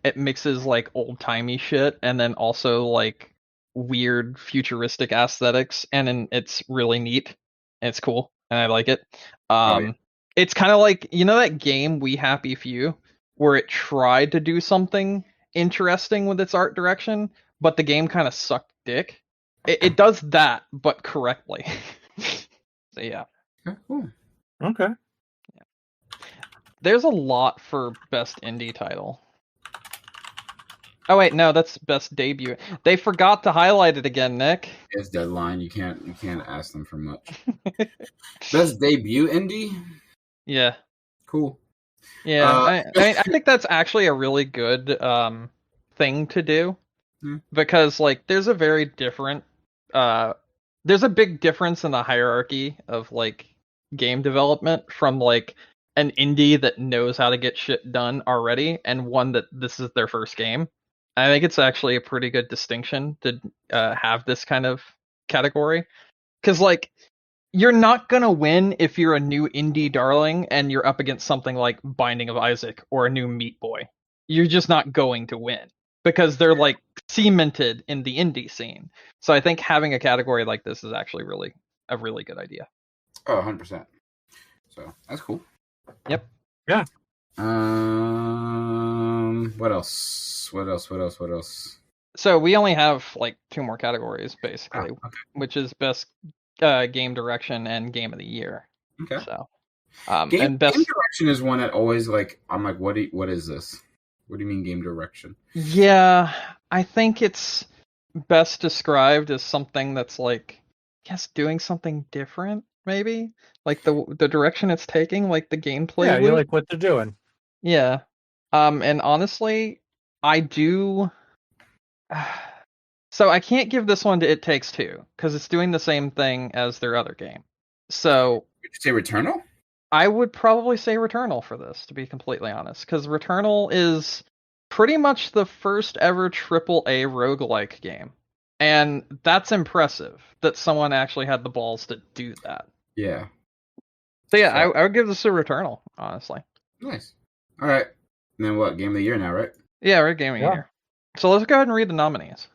it mixes like old-timey shit and then also like weird futuristic aesthetics, and it's really neat and it's cool and I like it. It's kind of like, you know, that game We Happy Few, where it tried to do something interesting with its art direction, but the game kind of sucked dick. It does that, but correctly. So yeah. Cool. Okay. Yeah. There's a lot for best indie title. Oh wait, no, that's best debut. They forgot to highlight it again, Nick. It's deadline. You can't ask them for much. Best debut indie? Yeah. Cool. Yeah, I think that's actually a really good thing to do, because like there's a big difference in the hierarchy of like game development from like an indie that knows how to get shit done already and one that this is their first game. I think it's actually a pretty good distinction to have this kind of category, because like you're not gonna win if you're a new indie darling and you're up against something like Binding of Isaac or a new Meat Boy. you're just not going to win because they're like cemented in the indie scene. So I think having a category like this is actually a really good idea. Oh, 100%. So that's cool. Yep. Yeah. What else? So we only have like 2 more categories basically, okay. which is best game direction and game of the year. Okay. So, game direction is one that always like I'm like, what is this? What do you mean game direction? Yeah, I think it's best described as something that's like, I guess, doing something different, maybe like the direction it's taking, like the gameplay. Yeah, you like what they're doing. Yeah. And honestly, I do. So I can't give this one to It Takes Two because it's doing the same thing as their other game. So Did you say Returnal? I would probably say Returnal for this, to be completely honest, because Returnal is pretty much the first ever AAA roguelike game. And that's impressive that someone actually had the balls to do that. Yeah. So yeah, I would give this a Returnal, honestly. Nice. All right. And then what? Game of the year now, right? Yeah, we're Game of the Year. So let's go ahead and read the nominees.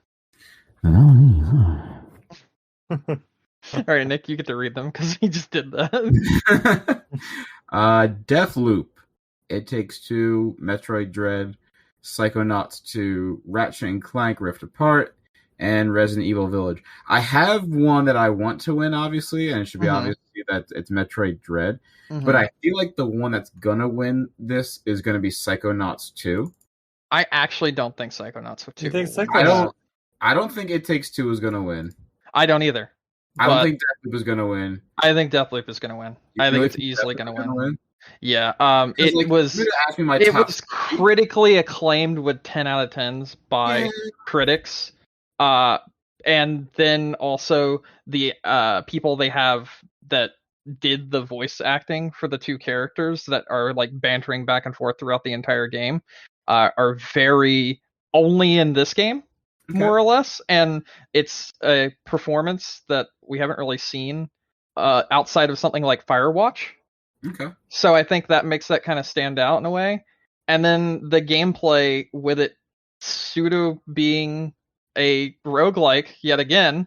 The nominees. All right, Nick, you get to read them because he just did that. Deathloop, It Takes Two, Metroid Dread, Psychonauts 2, Ratchet and Clank Rift Apart, and Resident Evil Village. I have one that I want to win, obviously, and it should be obvious that it's Metroid Dread. But I feel like the one that's gonna win this is gonna be Psychonauts 2. I actually don't think Psychonauts 2. You think Psychonauts? I don't think It Takes Two is gonna win. I don't either. I don't think Deathloop is gonna win. I think Deathloop is gonna win. I think it's easily gonna win. Yeah. It was critically acclaimed with 10 out of 10s by critics. And then also the people they have that did the voice acting for the 2 characters that are like bantering back and forth throughout the entire game are very only in this game, more or less, and it's a performance that we haven't really seen outside of something like Firewatch. Okay. So I think that makes that kind of stand out in a way. And then the gameplay with it pseudo being a roguelike yet again,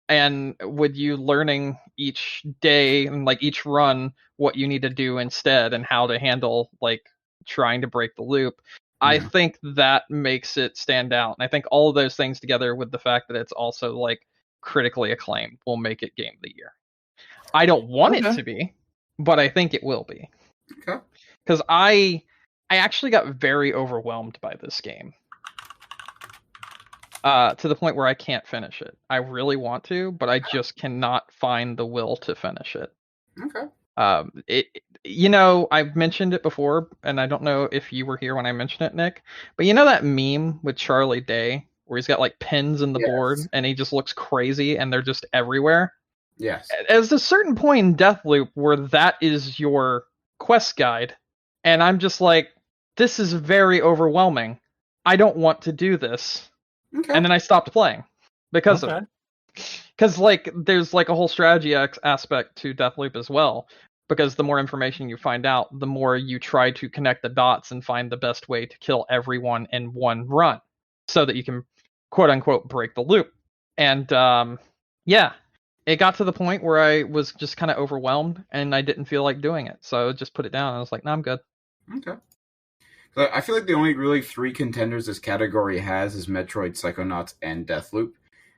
and with you learning each day and like each run what you need to do instead and how to handle like trying to break the loop. I think that makes it stand out. And I think all of those things together with the fact that it's also like critically acclaimed will make it Game of the Year. I don't want it to be, but I think it will be. Okay. Because I actually got very overwhelmed by this game. To the point where I can't finish it. I really want to, but I just cannot find the will to finish it. Okay. I've mentioned it before, and I don't know if you were here when I mentioned it, Nick, but you know that meme with Charlie Day where he's got like pins in the board and he just looks crazy and they're just everywhere? Yes. There's a certain point in Deathloop where that is your quest guide, and I'm just like, this is very overwhelming. I don't want to do this. Okay. And then I stopped playing because of it. Because like there's like a whole strategy aspect to Deathloop as well. Because the more information you find out, the more you try to connect the dots and find the best way to kill everyone in one run, so that you can quote unquote break the loop. And it got to the point where I was just kind of overwhelmed and I didn't feel like doing it, so I just put it down. I was like, no, I'm good. Okay. So I feel like the only really 3 contenders this category has is Metroid, Psychonauts, and Deathloop.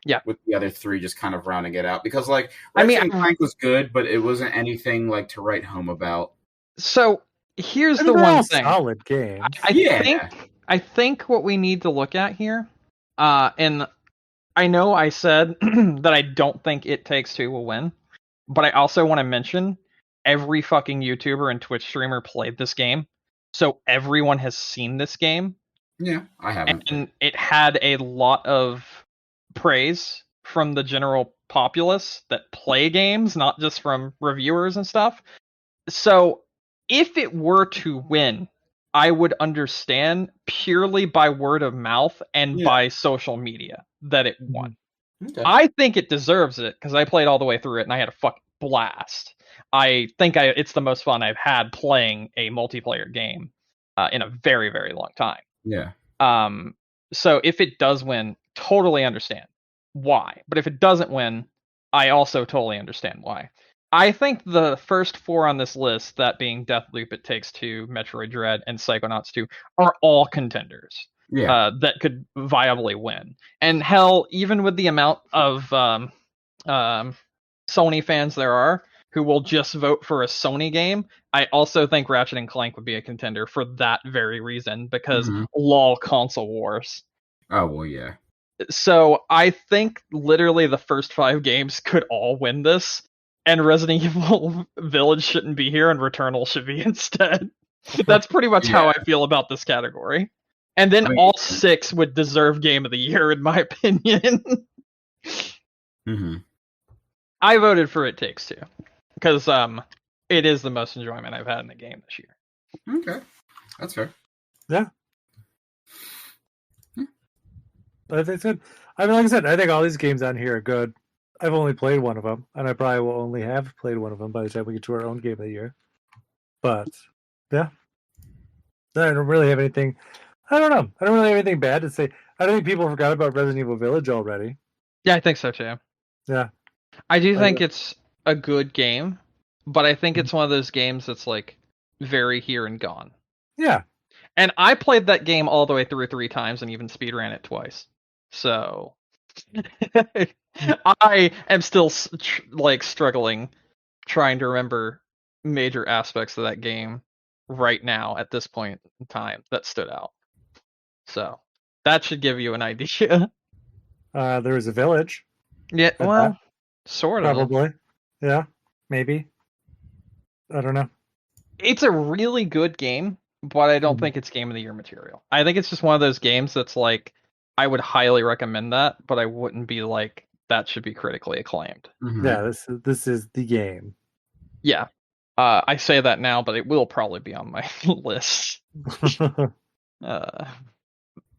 Yeah. With the other 3 just kind of rounding it out. Because, like, Ratchet and Clank was good, but it wasn't anything, like, to write home about. So, here's the one thing. Solid game. I think what we need to look at here, and I know I said that I don't think It Takes Two will win, but I also want to mention every fucking YouTuber and Twitch streamer played this game. So everyone has seen this game. Yeah, I haven't. And it had a lot of praise from the general populace that play games, not just from reviewers and stuff. So if it were to win, I would understand purely by word of mouth and by social media that it won. Okay. I think it deserves it because I played all the way through it and I had a fucking blast. I think it's the most fun I've had playing a multiplayer game in a very, very long time. Yeah. So if it does win, totally understand why. But if it doesn't win, I also totally understand why. I think the first 4 on this list, that being Deathloop, It Takes Two, Metroid Dread, and Psychonauts 2, are all contenders. Yeah. That could viably win. And hell, even with the amount of Sony fans there are who will just vote for a Sony game, I also think Ratchet and Clank would be a contender for that very reason, because lol console wars. Oh, well, yeah. So I think literally the first 5 games could all win this, and Resident Evil Village shouldn't be here, and Returnal should be instead. That's pretty much how I feel about this category. And then all 6 would deserve Game of the Year, in my opinion. I voted for It Takes Two, because it is the most enjoyment I've had in the game this year. Okay, that's fair. Yeah. I think so. I mean, like I said, I think all these games on here are good. I've only played one of them, and I probably will only have played one of them by the time we get to our own Game of the Year. But, yeah. I don't really have anything... I don't know. I don't really have anything bad to say. I don't think people forgot about Resident Evil Village already. Yeah, I think so too. Yeah. I do think it's a good game, but I think it's one of those games that's like very here and gone. Yeah. And I played that game all the way through 3 times and even speedran it twice. So I am still like struggling trying to remember major aspects of that game right now at this point in time that stood out. So that should give you an idea. There was a village. Yeah, well, sort of. Probably. Yeah, maybe. I don't know. It's a really good game, but I don't think it's Game of the Year material. I think it's just one of those games that's like, I would highly recommend that, but I wouldn't be like, that should be critically acclaimed. Yeah, this is the game. Yeah. I say that now, but it will probably be on my list.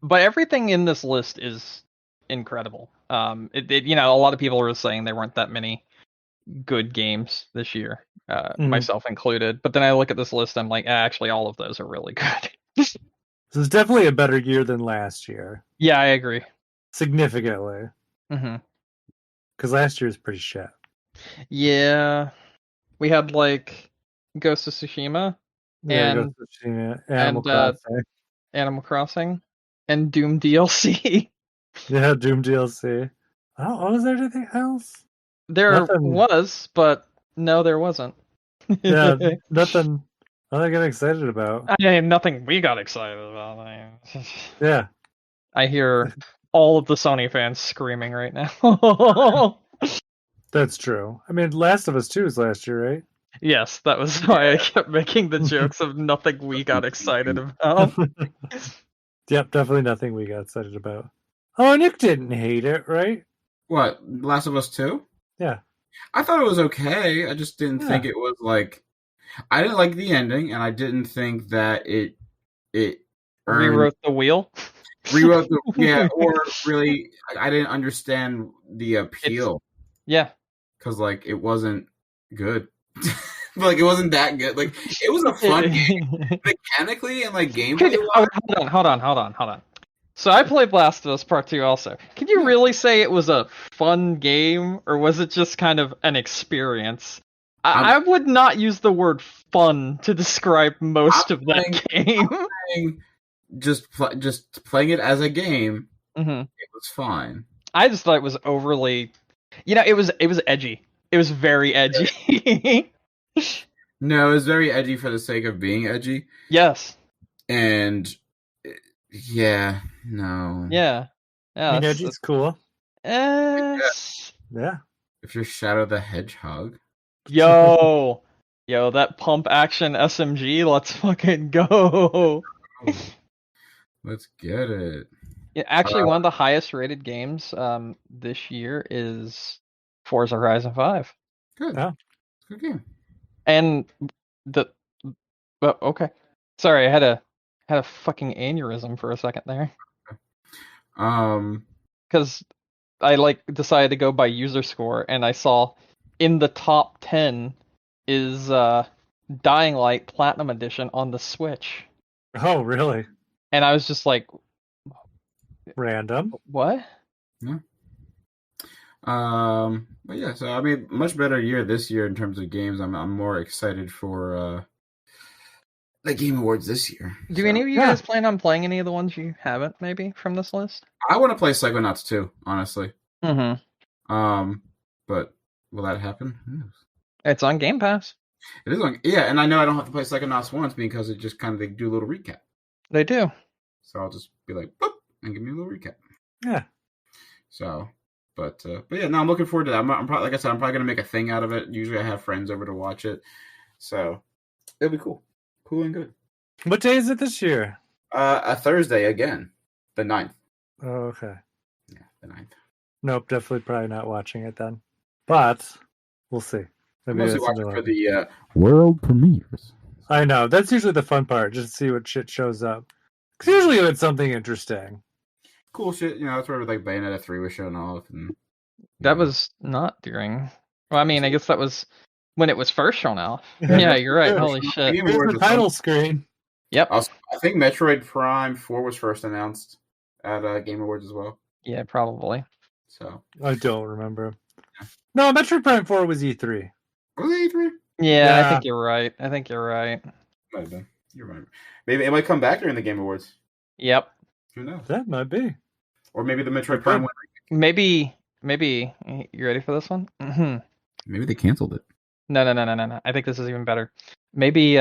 But everything in this list is incredible. You know, a lot of people were saying there weren't that many good games this year, myself included. But then I look at this list, I'm like, actually, all of those are really good. This is definitely a better year than last year. Yeah, I agree. Significantly. Because last year was pretty shit. Yeah. We had, like, Ghost of Tsushima. Yeah, Ghost of Tsushima, Animal Crossing. And Doom DLC. Yeah, Doom DLC. Oh, was there anything else? There was, but no, there wasn't. Yeah, nothing I got excited about. I mean, nothing we got excited about. Yeah. I hear all of the Sony fans screaming right now. That's true. I mean, Last of Us 2 was last year, right? Yes, that was why I kept making the jokes of nothing we got excited about. Yep, definitely nothing we got excited about. Oh, Nick didn't hate it, right? What, Last of Us 2? Yeah. I thought it was okay. I just didn't think it was like... I didn't like the ending, and I didn't think that it rewrote the wheel? Rewrote the... Yeah, or really... I didn't understand the appeal. Yeah. Because, like, it wasn't good. Like, it wasn't that good. Like, it was a fun game. Mechanically and, like, gameplay. Hold on. So I played Last of Us Part 2 also. Can you really say it was a fun game, or was it just kind of an experience? I would not use the word fun to describe most of that game. Just playing it as a game, it was fine. I just thought it was overly... You know, it was edgy. It was very edgy. No, it was very edgy for the sake of being edgy. Yes. And... Yeah, no. Yeah. I mean, edgy's cool. Yeah. If you're Shadow the Hedgehog. Yo, that pump action SMG, let's fucking go. Let's get it. Yeah, actually, one of the highest rated games this year is Forza Horizon 5. Good. Yeah. Good game. And okay. Sorry, I had a fucking aneurysm for a second there. Because I decided to go by user score, and I saw in the top 10 is Dying Light Platinum Edition on the Switch. Oh, really? And I was just like, Random. what? Yeah. But yeah, so I mean, much better year this year in terms of games. I'm more excited for the Game Awards this year. Do so. any of you guys plan on playing any of the ones you haven't, maybe, from this list? I want to play Psychonauts 2, honestly. Mm-hmm. But will that happen? Who knows? It's on Game Pass. It is on, yeah, and I know I don't have to play Psychonauts once because it just kind of they do a little recap. They do. So I'll just be like, boop, and give me a little recap. Yeah. So, but yeah, no, I'm looking forward to that. I'm probably, like I said, I'm probably gonna make a thing out of it. Usually, I have friends over to watch it, so it'll be cool and good. What day is it this year? A Thursday again, the 9th. Oh, okay. Yeah, the 9th. Nope, definitely probably not watching it then. But we'll see. Maybe mostly watching for the world premieres. I know. That's usually the fun part, just to see what shit shows up. Because usually it's something interesting. Cool shit, that's where like Bayonetta 3 was showing off. And that was not during... Well, I mean, I guess that was when it was first shown off. Yeah, you're right. Holy shit. Here's the title screen. Yep. I think Metroid Prime 4 was first announced at Game Awards as well. Yeah, probably. So I don't remember. Yeah. No, Metroid Prime 4 was E3. Was it E3? Yeah, I think you're right. Might have been. You're right. Maybe it might come back during the Game Awards. Yep. Who knows? That might be. Or maybe the Metroid Prime one. Maybe. You ready for this one? Mm-hmm. Maybe they canceled it. No. I think this is even better. Maybe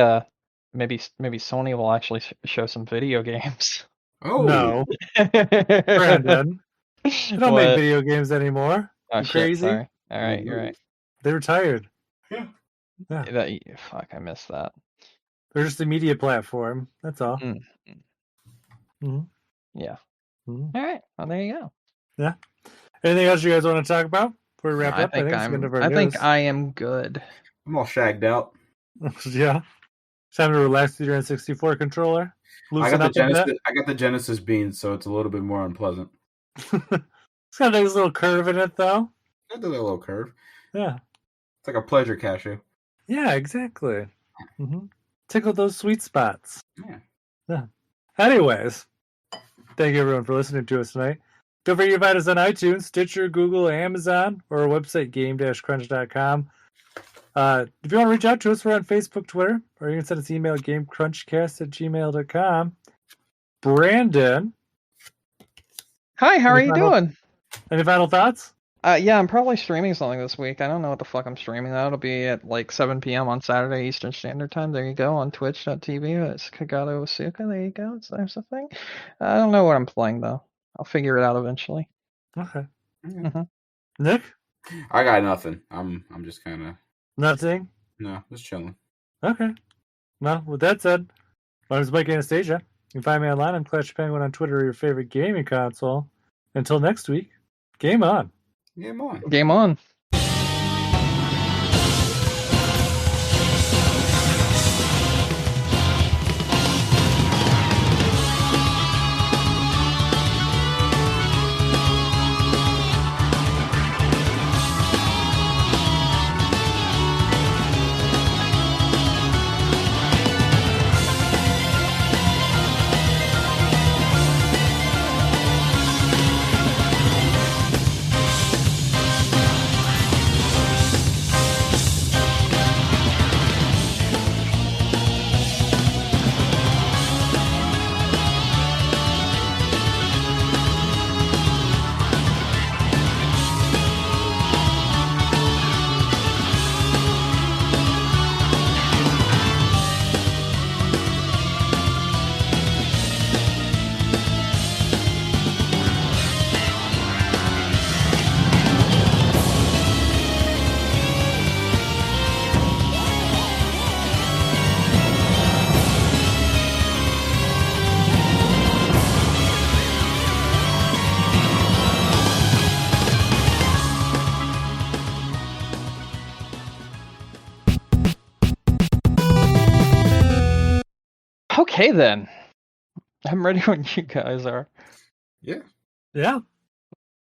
Sony will actually show some video games. Oh no, Brandon, they don't make video games anymore. Oh, shit, crazy. Sorry. All right, you're right. They retired. Yeah. Fuck, I missed that. They're just a media platform. That's all. Mm-hmm. Yeah. Mm-hmm. All right. Well, there you go. Yeah. Anything else you guys want to talk about before we wrap up? I think I am good. I'm all shagged out. Yeah. It's time to relax with your N64 controller. I got the Genesis beans, so it's a little bit more unpleasant. It's got a nice little curve in it, though. It does a little curve. Yeah. It's like a pleasure cashew. Yeah, exactly. Mm-hmm. Tickle those sweet spots. Yeah. Anyways, thank you everyone for listening to us tonight. Don't forget to find us on iTunes, Stitcher, Google, Amazon, or our website, game-crunch.com. If you want to reach out to us, we're on Facebook, Twitter, or you can send us an email at gamecrunchcast@gmail.com. Brandon. Hi, how are you doing? Any final thoughts? Yeah, I'm probably streaming something this week. I don't know what the fuck I'm streaming. That'll be at like 7 p.m. on Saturday Eastern Standard Time. There you go, on twitch.tv. It's Kagato Asuka. There you go. There's the thing. I don't know what I'm playing, though. I'll figure it out eventually. Okay. Mm-hmm. Nick? I got nothing. I'm just kind of... Nothing? No, just chilling. Okay. Well, with that said, my name is Mike Anastasia. You can find me online on Clash of Penguin on Twitter or your favorite gaming console. Until next week, game on. Game on. Game on. Okay, then. I'm ready when you guys are. Yeah. Yeah.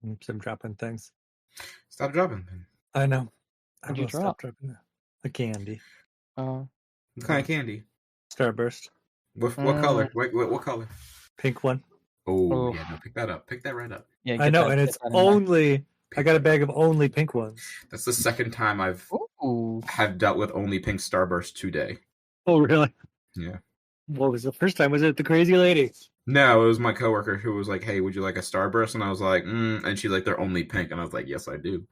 I'm dropping things. Stop dropping. I know. What'd you drop? Stop dropping a candy. What kind of candy? Starburst. What color? What color? pink one. Oh Oof. yeah, no, pick that up. Pick that right up. Yeah, I know, and it's only. I got a bag of only pink ones. That's the second time I've have dealt with only pink Starburst today. Oh really? Yeah. What was the first time? Was it the crazy lady? No, it was my coworker who was like, "Hey, would you like a Starburst?" And I was like, and she's like, "They're only pink," and I was like, "Yes, I do."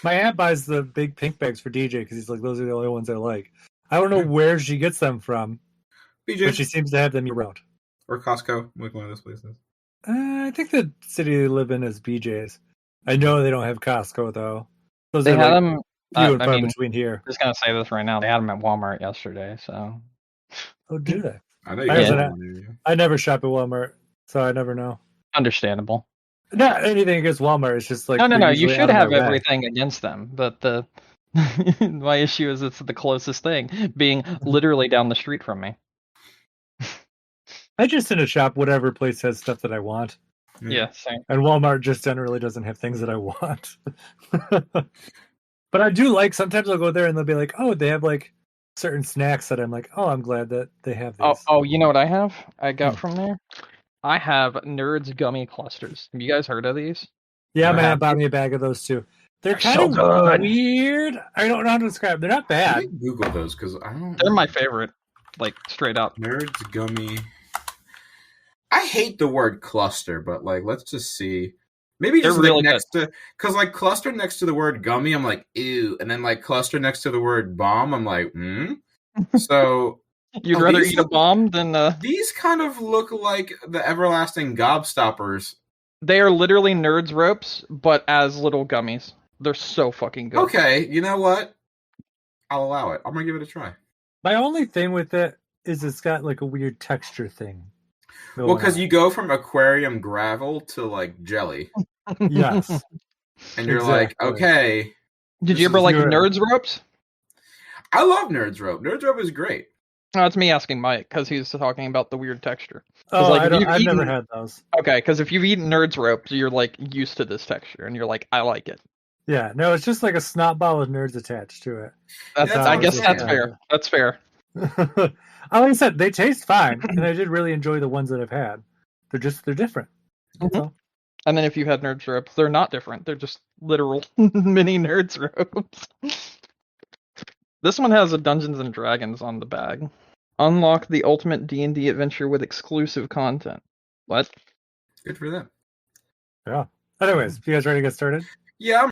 My aunt buys the big pink bags for DJ because he's like, those are the only ones I like. I don't know where she gets them from, BJ, but she seems to have them year round. Or Costco, like one of those places. I think the city they live in is BJ's. I know they don't have Costco though. Those They are had like them. few and far between here. I'm just gonna say this right now. They had them at Walmart yesterday, so. Oh, do they? I know you I never shop at Walmart, so I never know. Understandable. Not anything against Walmart. It's just like No. You usually should out of have my way. everything against them, but the my issue is it's the closest thing, being literally down the street from me. I just tend to shop whatever place has stuff that I want. Yeah, same. And Walmart just generally doesn't have things that I want. But I do like, sometimes I'll go there and they'll be like, oh, they have like certain snacks that I'm like, oh, I'm glad that they have these. Oh, you know what I got from there? I have Nerds gummy clusters. Have you guys heard of these? Yeah, my aunt bought me a bag of those too. They're kind of good. weird. I don't know how to describe. They're not bad. Let me Google those because I don't. They're my favorite, like straight up. Nerds gummy. I hate the word cluster, but like, let's just see. Maybe just really next to, because like cluster next to the word gummy, I'm like ew, and then like cluster next to the word bomb, I'm like So You'd rather eat a bomb than these kind of look like the everlasting gobstoppers. They are literally Nerds ropes, but as little gummies. They're so fucking good. Okay, you know what? I'll allow it. I'm gonna give it a try. My only thing with it is it's got like a weird texture thing. Well, because you go from aquarium gravel to like jelly. Yes. And you're like, okay. Did you ever like Nerds ropes? I love Nerds rope. Nerds rope is great. No, it's me asking Mike because he's talking about the weird texture. Oh, like, I've never had those. Okay, because if you've eaten Nerds ropes, you're like used to this texture, and you're like, I like it. Yeah, no, it's just like a snot ball with nerds attached to it. I guess that's fair. That's fair. Like I said, they taste fine, and I did really enjoy the ones that I've had. They're different. Mm-hmm. And then if you had Nerds ropes, they're not different. They're just literal mini Nerds ropes. This one has a Dungeons and Dragons on the bag. Unlock the ultimate D&D adventure with exclusive content. What? Good for them. Yeah. Anyways, you guys ready to get started? Yeah, I'm